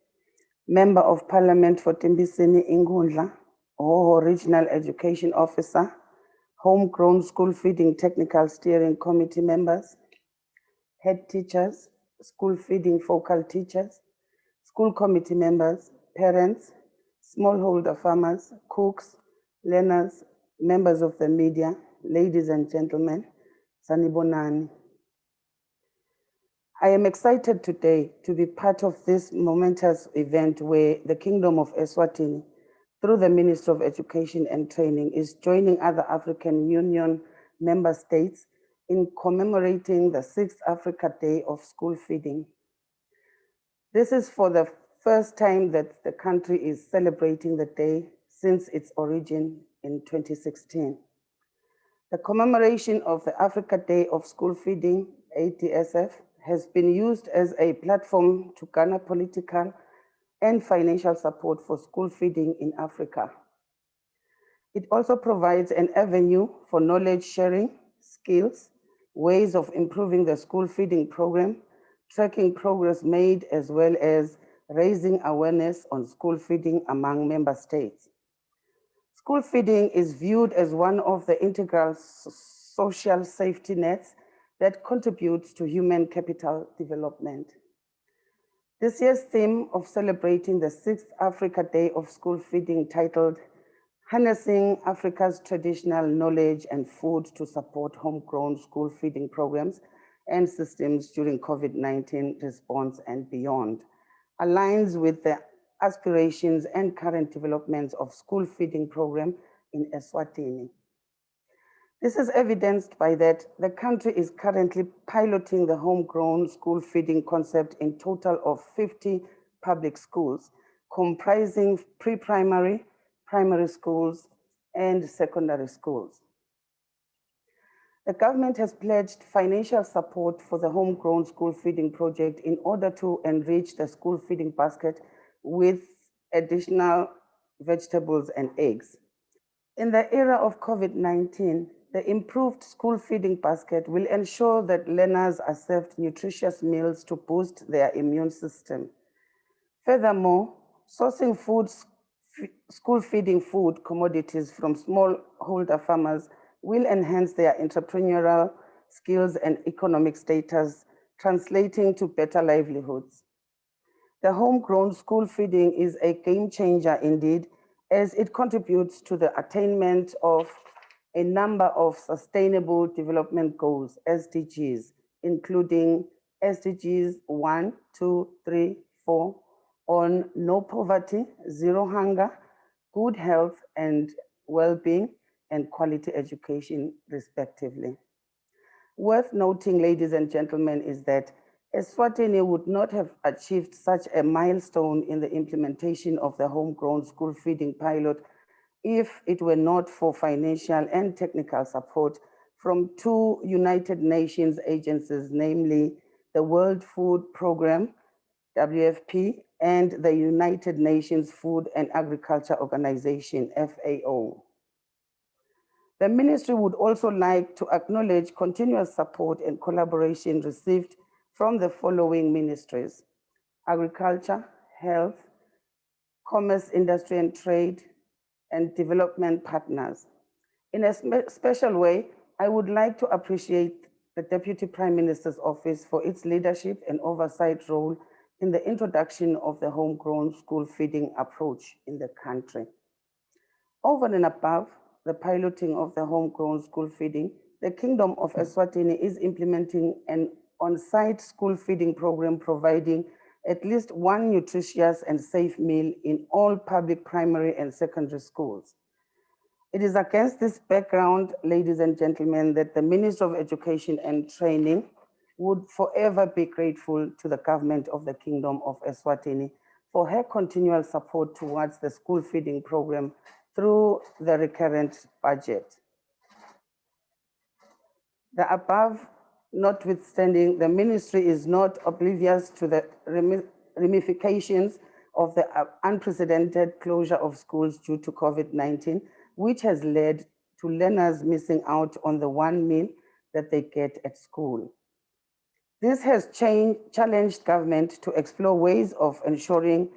Member of Parliament for Timbisini Ingundla, Hoho Regional Education Officer, Homegrown School Feeding Technical Steering Committee members, head teachers, school feeding focal teachers, school committee members, parents, smallholder farmers, cooks, learners, members of the media, ladies and gentlemen, Sanibonani. I am excited today to be part of this momentous event where the Kingdom of Eswatini, through the Ministry of Education and Training, is joining other African Union member states in commemorating the 6th Africa Day of School Feeding. This is for the first time that the country is celebrating the day since its origin in 2016. The commemoration of the Africa Day of School Feeding, ADSF, has been used as a platform to garner political and financial support for school feeding in Africa. It also provides an avenue for knowledge sharing, skills, ways of improving the school feeding program, tracking progress made, as well as raising awareness on school feeding among member states. School feeding is viewed as one of the integral social safety nets that contributes to human capital development. This year's theme of celebrating the 6th Africa Day of School Feeding, titled Harnessing Africa's Traditional Knowledge and Food to Support Homegrown School Feeding Programs and Systems During COVID-19 Response and Beyond, aligns with the aspirations and current developments of school feeding program in Eswatini. This is evidenced by that the country is currently piloting the homegrown school feeding concept in total of 50 public schools, comprising pre-primary, primary schools, and secondary schools. The government has pledged financial support for the homegrown school feeding project in order to enrich the school feeding basket with additional vegetables and eggs. In the era of COVID-19, the improved school feeding basket will ensure that learners are served nutritious meals to boost their immune system. Furthermore, sourcing school feeding food commodities from smallholder farmers will enhance their entrepreneurial skills and economic status, translating to better livelihoods. The homegrown school feeding is a game changer indeed, as it contributes to the attainment of a number of Sustainable Development Goals, SDGs, including SDGs 1, 2, 3, 4, on no poverty, zero hunger, good health and well-being, and quality education, respectively. Worth noting, ladies and gentlemen, is that Eswatini would not have achieved such a milestone in the implementation of the homegrown school feeding pilot if it were not for financial and technical support from two United Nations agencies, namely the World Food Programme, WFP, and the United Nations Food and Agriculture Organization, FAO. The ministry would also like to acknowledge continuous support and collaboration received from the following ministries: Agriculture, Health, Commerce, Industry and Trade, and Development partners. In a special way, I would like to appreciate the Deputy Prime Minister's Office for its leadership and oversight role in the introduction of the homegrown school feeding approach in the country. Over and above the piloting of the homegrown school feeding, the Kingdom of Eswatini is implementing an on-site school feeding program providing at least one nutritious and safe meal in all public primary and secondary schools. It is against this background, ladies and gentlemen, that the Minister of Education and Training would forever be grateful to the government of the Kingdom of Eswatini for her continual support towards the school feeding program through the recurrent budget. The above notwithstanding, the ministry is not oblivious to the ramifications of the unprecedented closure of schools due to COVID-19, which has led to learners missing out on the one meal that they get at school. This has challenged government to explore ways of ensuring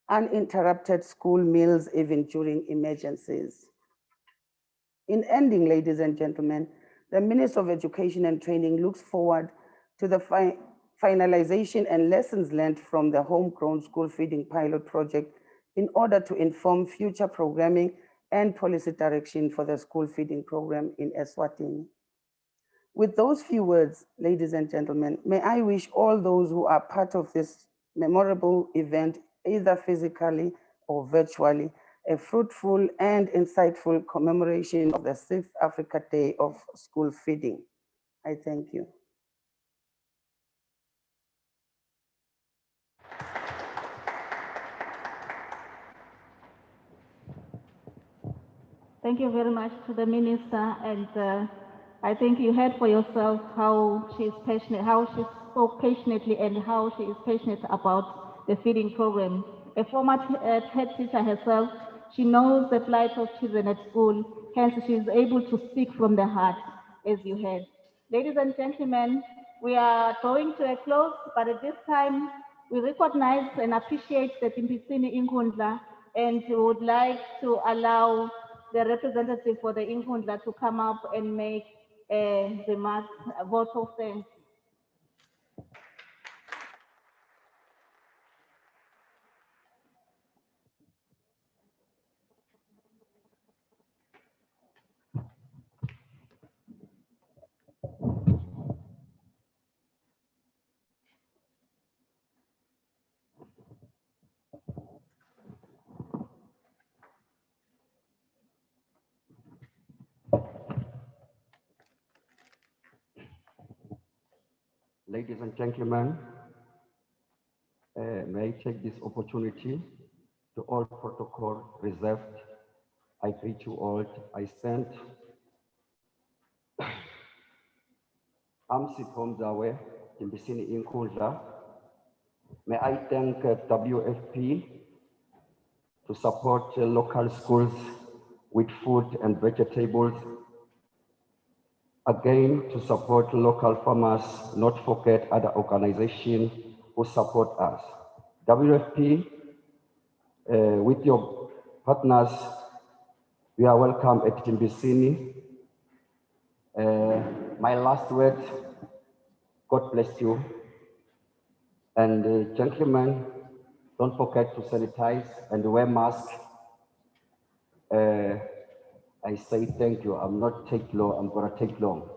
uninterrupted school meals even during emergencies. In ending, ladies and gentlemen, the Minister of Education and Training looks forward to the finalization and lessons learned from the homegrown school feeding pilot project in order to inform future programming and policy direction for the school feeding program in Eswatini. With those few words, ladies and gentlemen, may I wish all those who are part of this memorable event, either physically or virtually, a fruitful and insightful commemoration of the 6th Africa Day of School Feeding. I thank you. Thank you very much to the minister, and I think you heard for yourself how she's passionate, how she spoke passionately, and how she is passionate about the feeding program. A former head teacher herself, she knows the plight of children at school, hence she is able to speak from the heart, as you heard. Ladies and gentlemen, we are drawing to a close, but at this time, we recognize and appreciate the Timbisini Inkundla, and we would like to allow the representative for the Inkundla to come up and make a remark, a vote of thanks. Ladies and gentlemen, may I take this opportunity to all protocol reserved. I greet you all. I stand. I'm Sipom Dawe, Timbisini Inkundla. May I thank WFP to support local schools with food and vegetables. Again, to support local farmers, not forget other organizations who support us. WFP, with your partners, we are welcome at Timbisini. My last word, God bless you. And gentlemen, don't forget to sanitize and wear masks. I say thank you. I'm not take long, I'm gonna take long.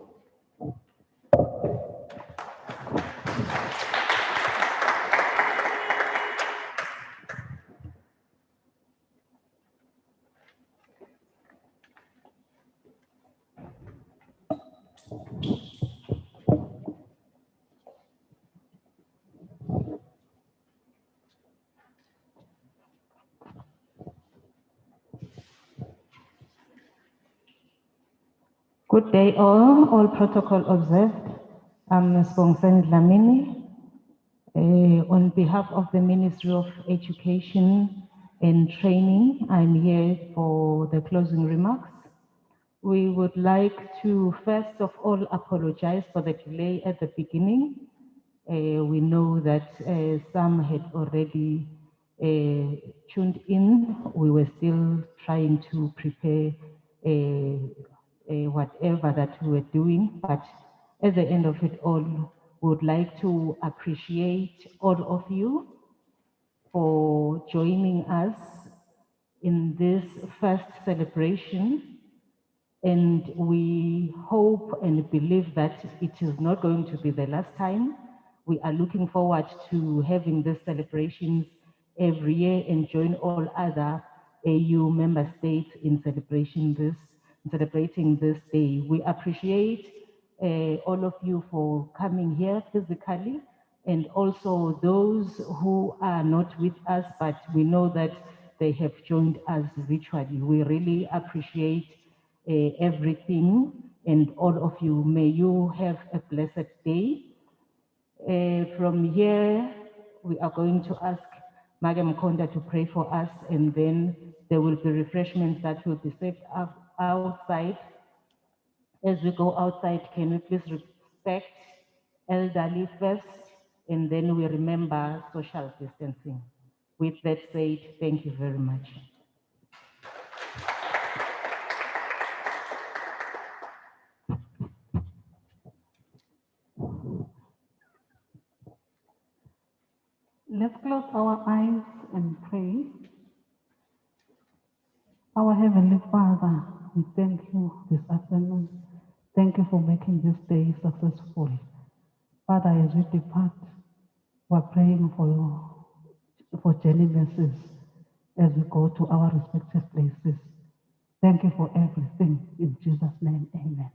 Good day all protocol observed. I'm Sbongiseni Dlamini. On behalf of the Ministry of Education and Training, I'm here for the closing remarks. We would like to first of all apologize for the delay at the beginning. We know that some had already tuned in. We were still trying to prepare whatever that we were doing, but at the end of it all, we would like to appreciate all of you for joining us in this first celebration. And we hope and believe that it is not going to be the last time. We are looking forward to having these celebrations every year and join all other AU member states in celebrating this day. We appreciate all of you for coming here physically, and also those who are not with us, but we know that they have joined us virtually. We really appreciate everything, and all of you, may you have a blessed day. From here, we are going to ask Madam Konda to pray for us, and then there will be refreshments that will be served outside. As we go outside, can we please respect elderly first, and then we remember social distancing. With that said, thank you very much. Let's close our eyes and pray. Our Heavenly Father, we thank you this afternoon. Thank you for making this day successful. Father, as we depart, we're praying for journey mercies as we go to our respective places. Thank you for everything. In Jesus' name, amen.